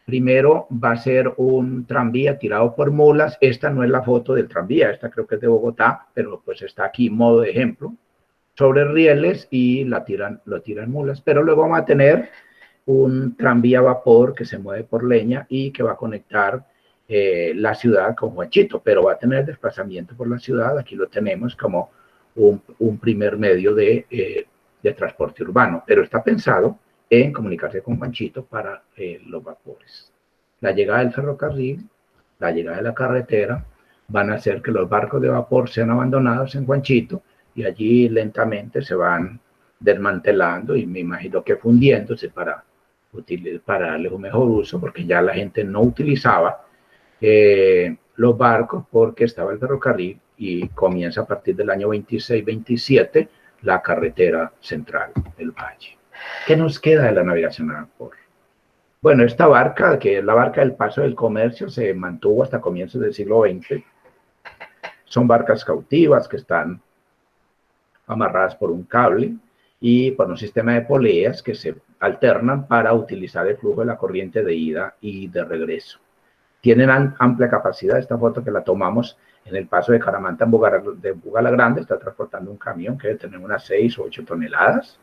Primero va a ser un tranvía tirado por mulas. Esta no es la foto del tranvía, esta creo que es de Bogotá, pero pues está aquí modo de ejemplo, sobre rieles, y lo tiran mulas. Pero luego vamos a tener un tranvía a vapor que se mueve por leña y que va a conectar la ciudad con Juanchito, pero va a tener desplazamiento por la ciudad. Aquí lo tenemos como un primer medio de transporte urbano, pero está pensado en comunicarse con Juanchito para los vapores. La llegada del ferrocarril, la llegada de la carretera, van a hacer que los barcos de vapor sean abandonados en Juanchito y allí lentamente se van desmantelando y me imagino que fundiéndose para darles un mejor uso, porque ya la gente no utilizaba los barcos porque estaba el ferrocarril y comienza a partir del año 26-27 la carretera central del Valle. ¿Qué nos queda de la navegación a vapor? Bueno, esta barca, que es la barca del Paso del Comercio, se mantuvo hasta comienzos del siglo XX. Son barcas cautivas que están amarradas por un cable y por un sistema de poleas que se alternan para utilizar el flujo de la corriente de ida y de regreso. Tienen amplia capacidad. Esta foto que la tomamos en el paso de Caramanta en Bugalagrande, está transportando un camión que debe tener unas 6 o 8 toneladas.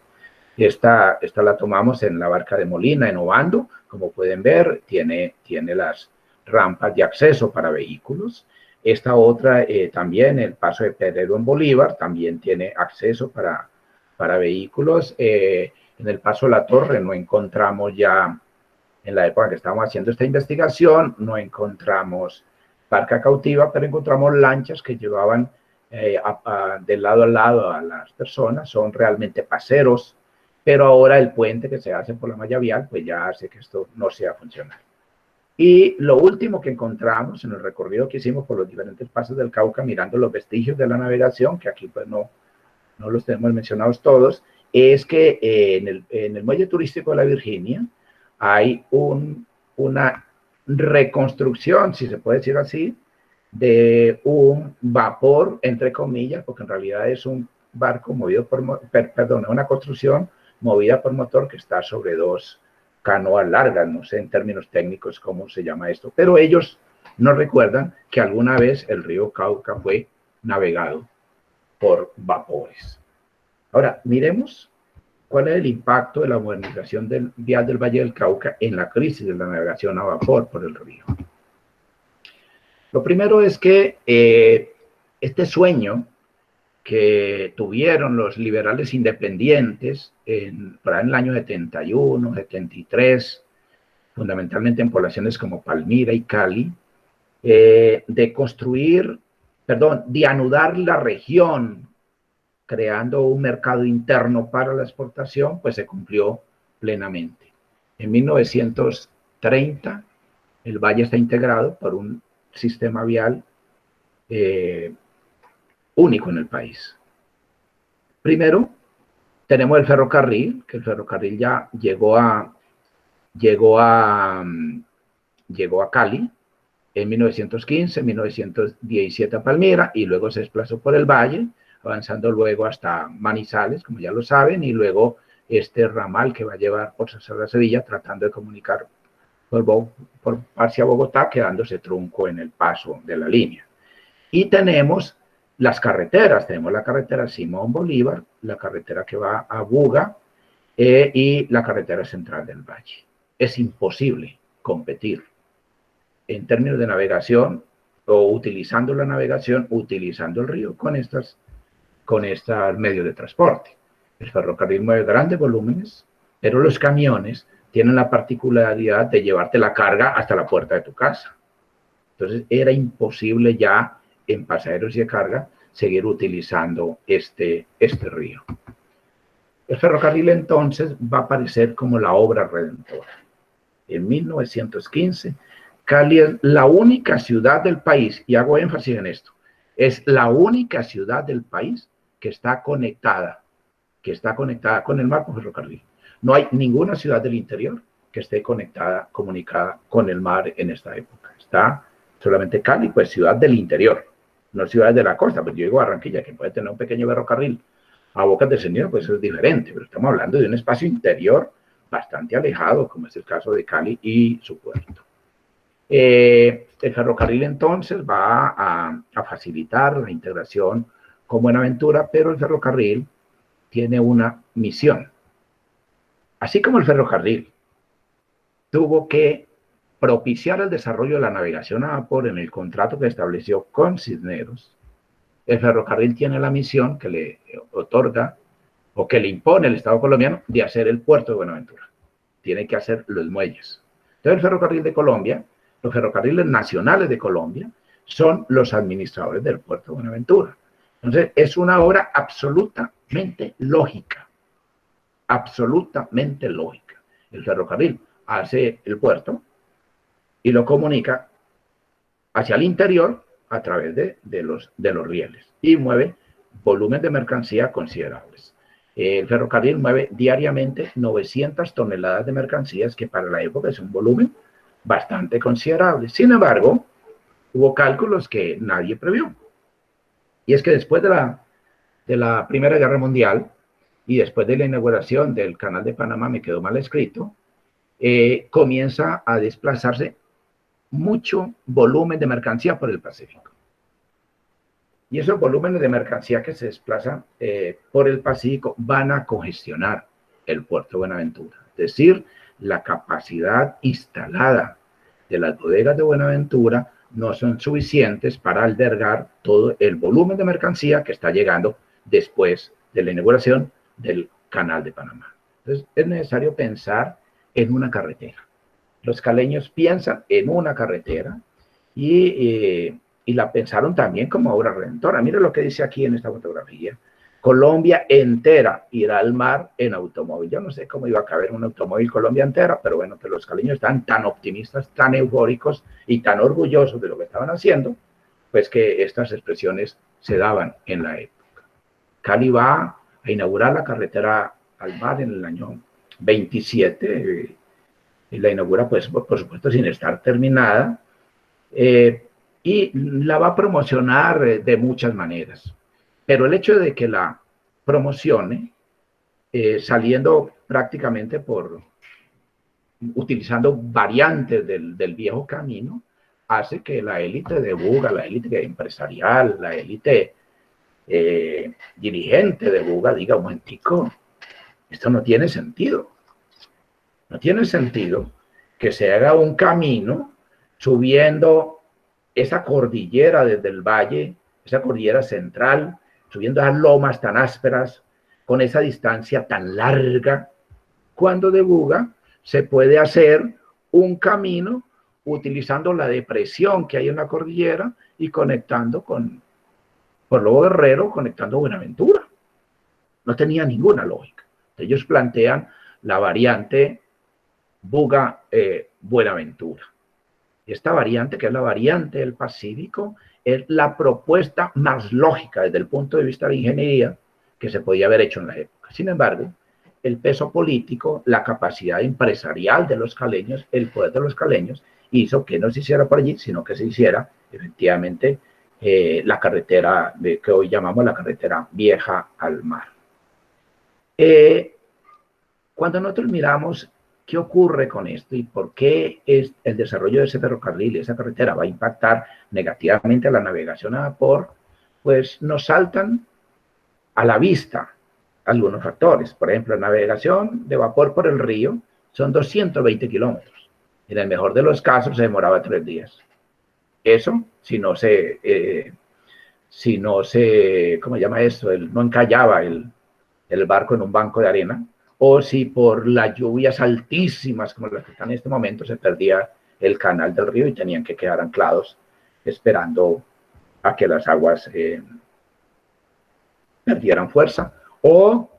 Esta la tomamos en la barca de Molina, en Obando. Como pueden ver, tiene las rampas de acceso para vehículos. Esta otra también, el paso de Pedrero en Bolívar, también tiene acceso para vehículos. En el paso de La Torre no encontramos ya, en la época que estábamos haciendo esta investigación, no encontramos barca cautiva, pero encontramos lanchas que llevaban de lado a lado a las personas. Son realmente paseros, pero ahora el puente que se hace por la malla vial, pues ya hace que esto no sea funcional. Y lo último que encontramos en el recorrido que hicimos por los diferentes pasos del Cauca, mirando los vestigios de la navegación, que aquí pues no los tenemos mencionados todos, es que en el muelle turístico de la Virginia hay una reconstrucción, si se puede decir así, de un vapor, entre comillas, porque en realidad es un barco movido una construcción movida por motor que está sobre 2 canoas largas, no sé en términos técnicos cómo se llama esto, pero ellos nos recuerdan que alguna vez el río Cauca fue navegado por vapores. Ahora, miremos cuál es el impacto de la modernización vial del Valle del Cauca en la crisis de la navegación a vapor por el río. Lo primero es que este sueño que tuvieron los liberales independientes para el año 71, 73, fundamentalmente en poblaciones como Palmira y Cali, de anudar la región, creando un mercado interno para la exportación, pues se cumplió plenamente. En 1930, el valle está integrado por un sistema vial único en el país. Primero, tenemos el ferrocarril, que el ferrocarril ya llegó a Cali en 1915, 1917 a Palmira, y luego se desplazó por el valle, avanzando luego hasta Manizales, como ya lo saben, y luego este ramal que va a llevar por Sevilla, tratando de comunicar hacia Bogotá, quedándose trunco en el paso de la línea. Y tenemos las carreteras, tenemos la carretera Simón Bolívar, la carretera que va a Buga y la carretera central del Valle. Es imposible competir en términos de navegación o utilizando la navegación, utilizando el río con estos medios de transporte. El ferrocarril mueve grandes volúmenes, pero los camiones tienen la particularidad de llevarte la carga hasta la puerta de tu casa. Entonces era imposible ya en pasajeros y de carga seguir utilizando este río. El ferrocarril entonces va a aparecer como la obra redentora. En 1915, Cali es la única ciudad del país, y hago énfasis en esto, es la única ciudad del país que está conectada con el mar por ferrocarril. No hay ninguna ciudad del interior que esté comunicada con el mar en esta época. Está solamente Cali, pues ciudad del interior, no ciudades de la costa. Pues yo digo Barranquilla, que puede tener un pequeño ferrocarril a Bocas del Senior, pues eso es diferente, pero estamos hablando de un espacio interior bastante alejado, como es el caso de Cali y su puerto. El ferrocarril entonces va a facilitar la integración con Buenaventura, pero el ferrocarril tiene una misión. Así como el ferrocarril tuvo que propiciar el desarrollo de la navegación a vapor en el contrato que estableció con Cisneros, el ferrocarril tiene la misión que le otorga o que le impone el Estado colombiano de hacer el puerto de Buenaventura. Tiene que hacer los muelles. Entonces el ferrocarril de Colombia, los ferrocarriles nacionales de Colombia, son los administradores del puerto de Buenaventura. Entonces, es una obra absolutamente lógica, absolutamente lógica. El ferrocarril hace el puerto y lo comunica hacia el interior a través de los rieles y mueve volumen de mercancía considerables. El ferrocarril mueve diariamente 900 toneladas de mercancías, que para la época es un volumen bastante considerable. Sin embargo, hubo cálculos que nadie previó. Y es que después de la Primera Guerra Mundial y después de la inauguración del Canal de Panamá, me quedó mal escrito, comienza a desplazarse mucho volumen de mercancía por el Pacífico. Y esos volúmenes de mercancía que se desplazan por el Pacífico van a congestionar el puerto de Buenaventura. Es decir, la capacidad instalada de las bodegas de Buenaventura no son suficientes para albergar todo el volumen de mercancía que está llegando después de la inauguración del Canal de Panamá. Entonces, es necesario pensar en una carretera. Los caleños piensan en una carretera y la pensaron también como obra redentora. Mira lo que dice aquí en esta fotografía. Colombia entera irá al mar en automóvil. Yo no sé cómo iba a caber un automóvil Colombia entera, pero bueno, que los caleños están tan optimistas, tan eufóricos y tan orgullosos de lo que estaban haciendo, pues que estas expresiones se daban en la época. Cali va a inaugurar la carretera al mar en el año 27, y la inaugura, pues, por supuesto, sin estar terminada, y la va a promocionar de muchas maneras. Pero el hecho de que la promocione, saliendo prácticamente utilizando variantes del viejo camino, hace que la élite de Buga, la élite empresarial, la élite dirigente de Buga diga, un momentico, esto no tiene sentido. No tiene sentido que se haga un camino subiendo esa cordillera desde el valle, esa cordillera central, subiendo esas lomas tan ásperas, con esa distancia tan larga, cuando de Buga se puede hacer un camino utilizando la depresión que hay en la cordillera y conectando por Lobo Guerrero, conectando Buenaventura. No tenía ninguna lógica. Ellos plantean la variante Buga-Buenaventura. Esta variante, que es la variante del Pacífico, es la propuesta más lógica desde el punto de vista de ingeniería que se podía haber hecho en la época. Sin embargo, el peso político, la capacidad empresarial de los caleños, el poder de los caleños, hizo que no se hiciera por allí, sino que se hiciera efectivamente la carretera que hoy llamamos la carretera vieja al mar. Cuando nosotros miramos qué ocurre con esto y por qué el desarrollo de ese ferrocarril y esa carretera va a impactar negativamente a la navegación a vapor, pues nos saltan a la vista algunos factores. Por ejemplo, la navegación de vapor por el río son 220 kilómetros. En el mejor de los casos se demoraba 3 días. Eso, si no se, ¿cómo se llama esto? No encallaba el barco en un banco de arena, o si por las lluvias altísimas como las que están en este momento se perdía el canal del río y tenían que quedar anclados esperando a que las aguas perdieran fuerza, o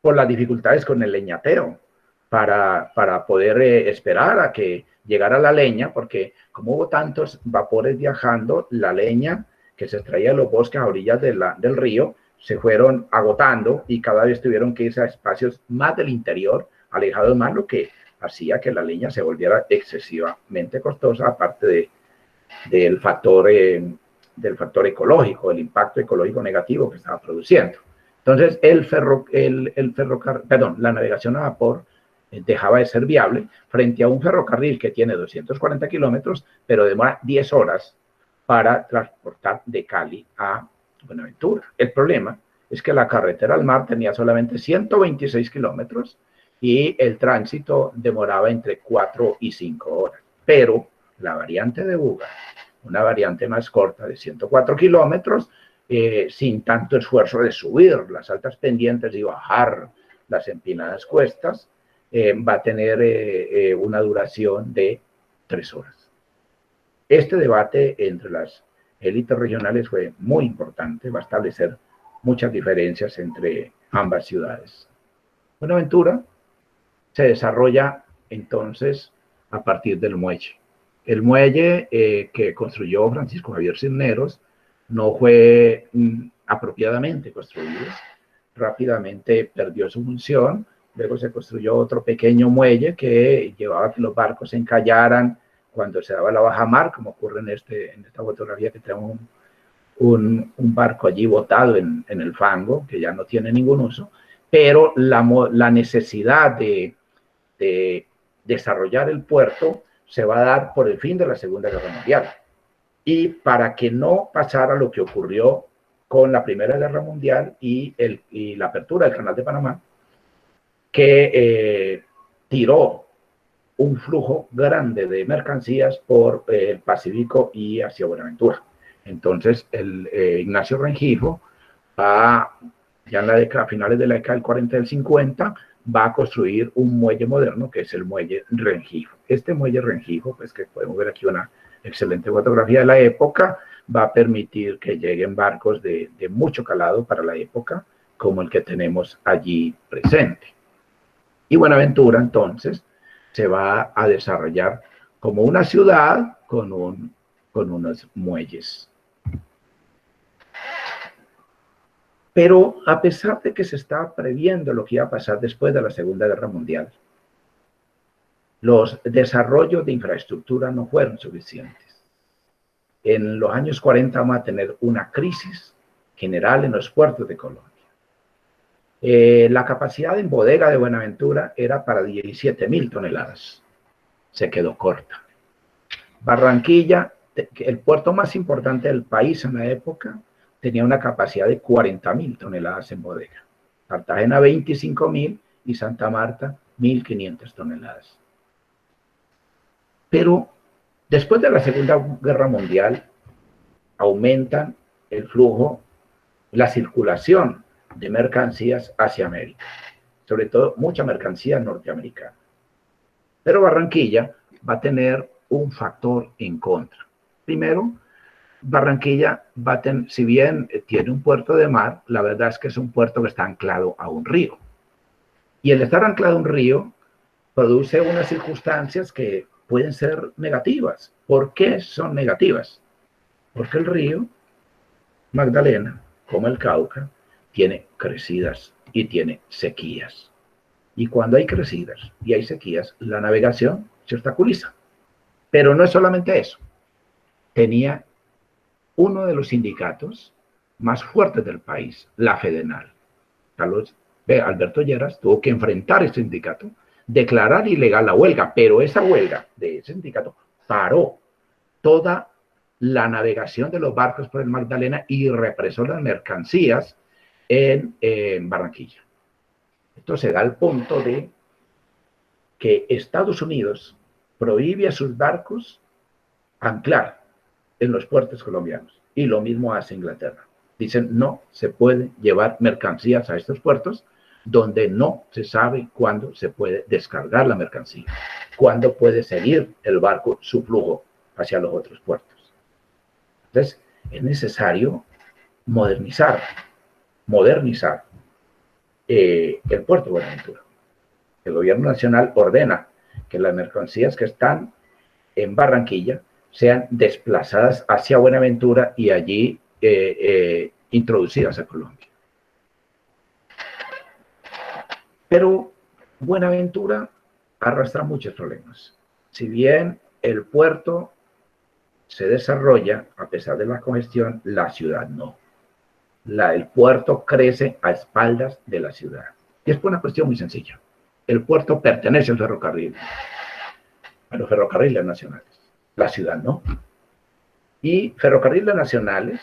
por las dificultades con el leñateo para poder esperar a que llegara la leña, porque como hubo tantos vapores viajando, la leña que se extraía de los bosques a orillas del río se fueron agotando y cada vez tuvieron que irse a espacios más del interior, alejados más, lo que hacía que la leña se volviera excesivamente costosa, aparte del factor ecológico, el impacto ecológico negativo que estaba produciendo. Entonces, la navegación a vapor dejaba de ser viable frente a un ferrocarril que tiene 240 kilómetros, pero demora 10 horas para transportar de Cali a Buenaventura. El problema es que la carretera al mar tenía solamente 126 kilómetros y el tránsito demoraba entre 4 y 5 horas. Pero la variante de Buga, una variante más corta de 104 kilómetros, sin tanto esfuerzo de subir las altas pendientes y bajar las empinadas cuestas, va a tener una duración de 3 horas. Este debate entre las élites regionales fue muy importante, va a establecer muchas diferencias entre ambas ciudades. Buenaventura se desarrolla entonces a partir del muelle. El muelle que construyó Francisco Javier Cisneros no fue apropiadamente construido, rápidamente perdió su función, luego se construyó otro pequeño muelle que llevaba a que los barcos se encallaran cuando se daba la bajamar, como ocurre en esta fotografía que tenemos un barco allí botado en el fango, que ya no tiene ningún uso, pero la necesidad de desarrollar el puerto se va a dar por el fin de la Segunda Guerra Mundial. Y para que no pasara lo que ocurrió con la Primera Guerra Mundial y la apertura del Canal de Panamá, que tiró un flujo grande de mercancías por el Pacífico y hacia Buenaventura. Entonces, Ignacio Rengifo, ya en la década, a finales de la década del 40 y del 50, va a construir un muelle moderno, que es el muelle Rengifo. Este muelle Rengifo, pues que podemos ver aquí una excelente fotografía de la época, va a permitir que lleguen barcos de mucho calado para la época, como el que tenemos allí presente. Y Buenaventura, entonces, se va a desarrollar como una ciudad con unos muelles. Pero a pesar de que se estaba previendo lo que iba a pasar después de la Segunda Guerra Mundial, los desarrollos de infraestructura no fueron suficientes. En los años 40 vamos a tener una crisis general en los puertos de Colombia. La capacidad en bodega de Buenaventura era para 17.000 toneladas. Se quedó corta. Barranquilla, el puerto más importante del país en la época, tenía una capacidad de 40.000 toneladas en bodega. Cartagena 25.000 y Santa Marta 1.500 toneladas. Pero después de la Segunda Guerra Mundial aumentan el flujo, la circulación de mercancías hacia América, sobre todo mucha mercancía norteamericana. Pero Barranquilla va a tener un factor en contra. Primero, Barranquilla si bien tiene un puerto de mar, la verdad es que es un puerto que está anclado a un río. Y el estar anclado a un río produce unas circunstancias que pueden ser negativas. ¿Por qué son negativas? Porque el río Magdalena, como el Cauca, tiene crecidas y tiene sequías. Y cuando hay crecidas y hay sequías, la navegación se obstaculiza. Pero no es solamente eso. Tenía uno de los sindicatos más fuertes del país, la Fedenal. Alberto Lleras tuvo que enfrentar ese sindicato, declarar ilegal la huelga, pero esa huelga de ese sindicato paró toda la navegación de los barcos por el Magdalena y represó las mercancías en Barranquilla. Esto se da al punto de que Estados Unidos prohíbe a sus barcos anclar en los puertos colombianos y lo mismo hace Inglaterra. Dicen, no se puede llevar mercancías a estos puertos donde no se sabe cuándo se puede descargar la mercancía, cuándo puede seguir el barco su flujo hacia los otros puertos. Entonces, es necesario modernizar el puerto de Buenaventura. El gobierno nacional ordena que las mercancías que están en Barranquilla sean desplazadas hacia Buenaventura y allí introducidas a Colombia. Pero Buenaventura arrastra muchos problemas. Si bien el puerto se desarrolla, a pesar de la congestión, la ciudad no. El puerto crece a espaldas de la ciudad. Y es por una cuestión muy sencilla. El puerto pertenece al ferrocarril, a los ferrocarriles nacionales. La ciudad no. Y ferrocarriles nacionales,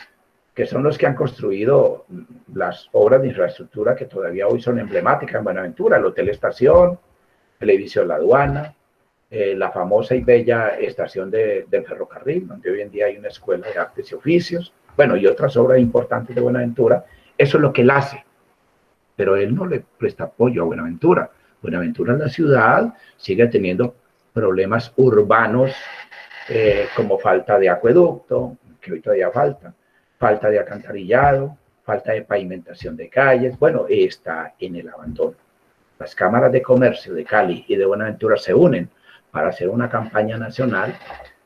que son los que han construido las obras de infraestructura que todavía hoy son emblemáticas en Buenaventura, el Hotel Estación, el edificio de la aduana, la famosa y bella estación del ferrocarril, donde hoy en día hay una escuela de artes y oficios, bueno, y otras obras importantes de Buenaventura. Eso es lo que él hace, pero él no le presta apoyo a Buenaventura. Buenaventura, la ciudad, sigue teniendo problemas urbanos como falta de acueducto, que hoy todavía falta de alcantarillado, falta de pavimentación de calles. Bueno, está en el abandono. Las cámaras de comercio de Cali y de Buenaventura se unen para hacer una campaña nacional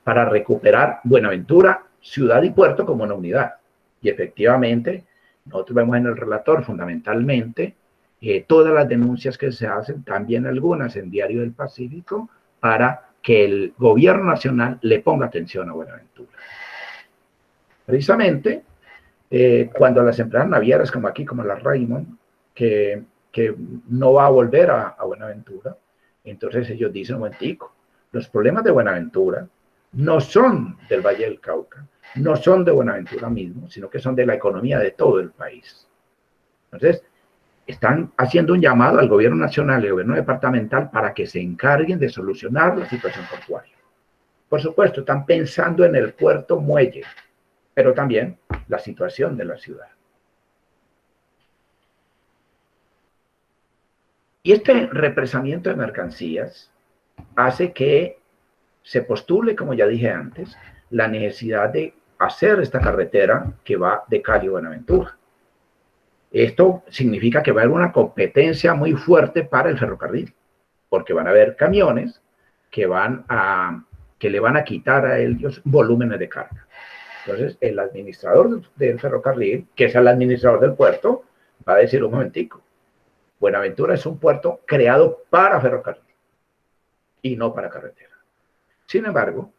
para recuperar Buenaventura, ciudad y puerto como una unidad. Y efectivamente, nosotros vemos en el relator fundamentalmente todas las denuncias que se hacen, también algunas en Diario del Pacífico, para que el gobierno nacional le ponga atención a Buenaventura. Precisamente, cuando las empresas navieras como aquí, como la Raymond, que no va a volver a Buenaventura, entonces ellos dicen, un momentico, los problemas de Buenaventura no son del Valle del Cauca, no son de Buenaventura mismo, sino que son de la economía de todo el país. Entonces, están haciendo un llamado al gobierno nacional y al gobierno departamental para que se encarguen de solucionar la situación portuaria. Por supuesto, están pensando en el puerto muelle, pero también la situación de la ciudad. Y este represamiento de mercancías hace que se postule, como ya dije antes, la necesidad de hacer esta carretera que va de Cali a Buenaventura. Esto significa que va a haber una competencia muy fuerte para el ferrocarril, porque van a haber camiones que le van a quitar a ellos volúmenes de carga. Entonces, el administrador del ferrocarril, que es el administrador del puerto, va a decir un momentico, Buenaventura es un puerto creado para ferrocarril y no para carretera. Sin embargo,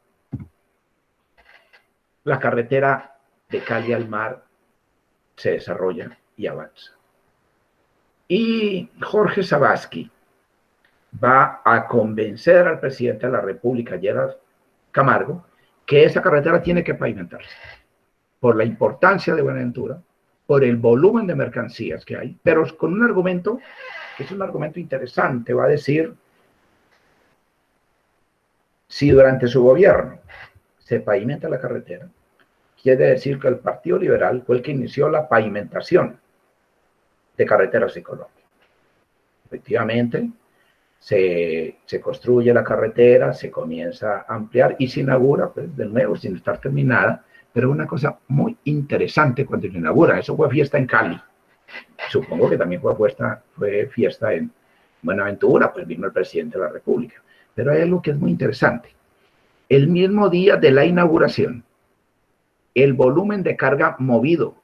la carretera de Cali al mar se desarrolla y avanza. Y Jorge Sabatsky va a convencer al presidente de la República, Gerald Camargo, que esa carretera tiene que pavimentarse por la importancia de Buenaventura, por el volumen de mercancías que hay, pero con un argumento que es un argumento interesante. Va a decir, si durante su gobierno se pavimenta la carretera, quiere decir que el Partido Liberal fue el que inició la pavimentación de carreteras en Colombia. Efectivamente, se construye la carretera, se comienza a ampliar y se inaugura, pues, de nuevo, sin estar terminada, pero una cosa muy interesante cuando se inaugura, eso fue fiesta en Cali. Supongo que también fue fiesta en Buenaventura, pues vino el presidente de la República. Pero hay algo que es muy interesante. El mismo día de la inauguración, el volumen de carga movido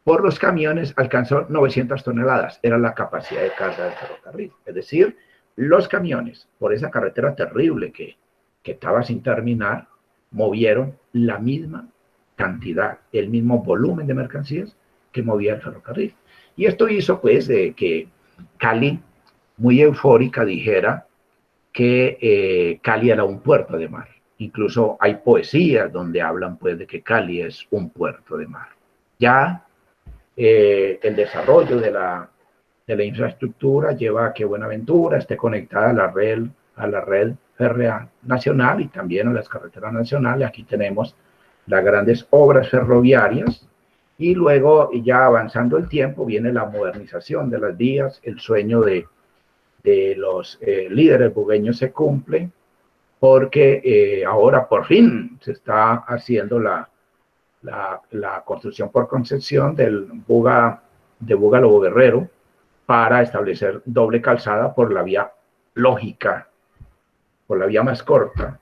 por los camiones alcanzó 900 toneladas. Era la capacidad de carga del ferrocarril. Es decir, los camiones, por esa carretera terrible que estaba sin terminar, movieron la misma cantidad, el mismo volumen de mercancías que movía el ferrocarril. Y esto hizo, pues, que Cali, muy eufórica, dijera que Cali era un puerto de mar. Incluso hay poesías donde hablan, pues, de que Cali es un puerto de mar. Ya el desarrollo de la infraestructura lleva a que Buenaventura esté conectada a la red férrea nacional y también a las carreteras nacionales. Aquí tenemos las grandes obras ferroviarias y luego, ya avanzando el tiempo, viene la modernización de las vías. El sueño de los líderes bugueños se cumple porque ahora por fin se está haciendo la construcción por concesión de Buga-Lobo Guerrero para establecer doble calzada por la vía lógica, por la vía más corta,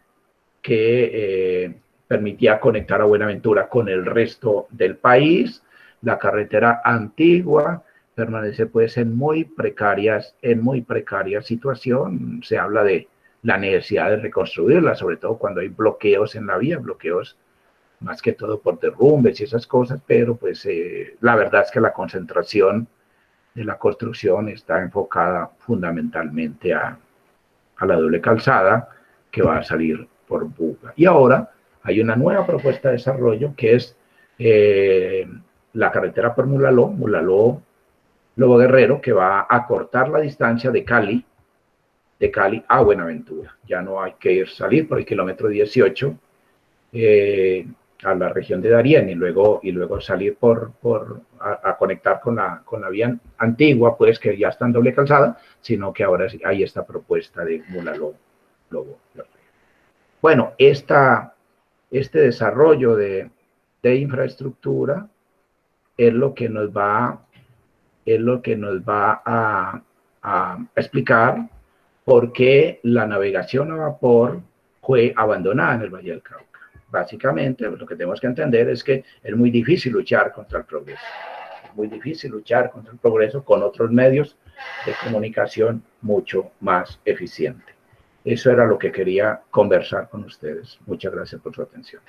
que permitía conectar a Buenaventura con el resto del país. La carretera antigua permanece, pues, en muy precaria situación. Se habla de la necesidad de reconstruirla, sobre todo cuando hay bloqueos en la vía, bloqueos más que todo por derrumbes y esas cosas, pero pues la verdad es que la concentración de la construcción está enfocada fundamentalmente a la doble calzada que va a salir por Buga. Y ahora hay una nueva propuesta de desarrollo que es la carretera por Mulaló, Lobo Guerrero, que va a acortar la distancia de Cali a Buenaventura. Ya no hay que salir por el kilómetro 18 a la región de Darién y luego salir a conectar con la vía antigua, pues, que ya está en doble calzada, sino que ahora hay esta propuesta de Mulaló, Lobo Guerrero. bueno, este desarrollo de infraestructura es lo que nos va a explicar por qué la navegación a vapor fue abandonada en el Valle del Cauca. Básicamente, lo que tenemos que entender es que es muy difícil luchar contra el progreso. Es muy difícil luchar contra el progreso con otros medios de comunicación mucho más eficientes. Eso era lo que quería conversar con ustedes. Muchas gracias por su atención.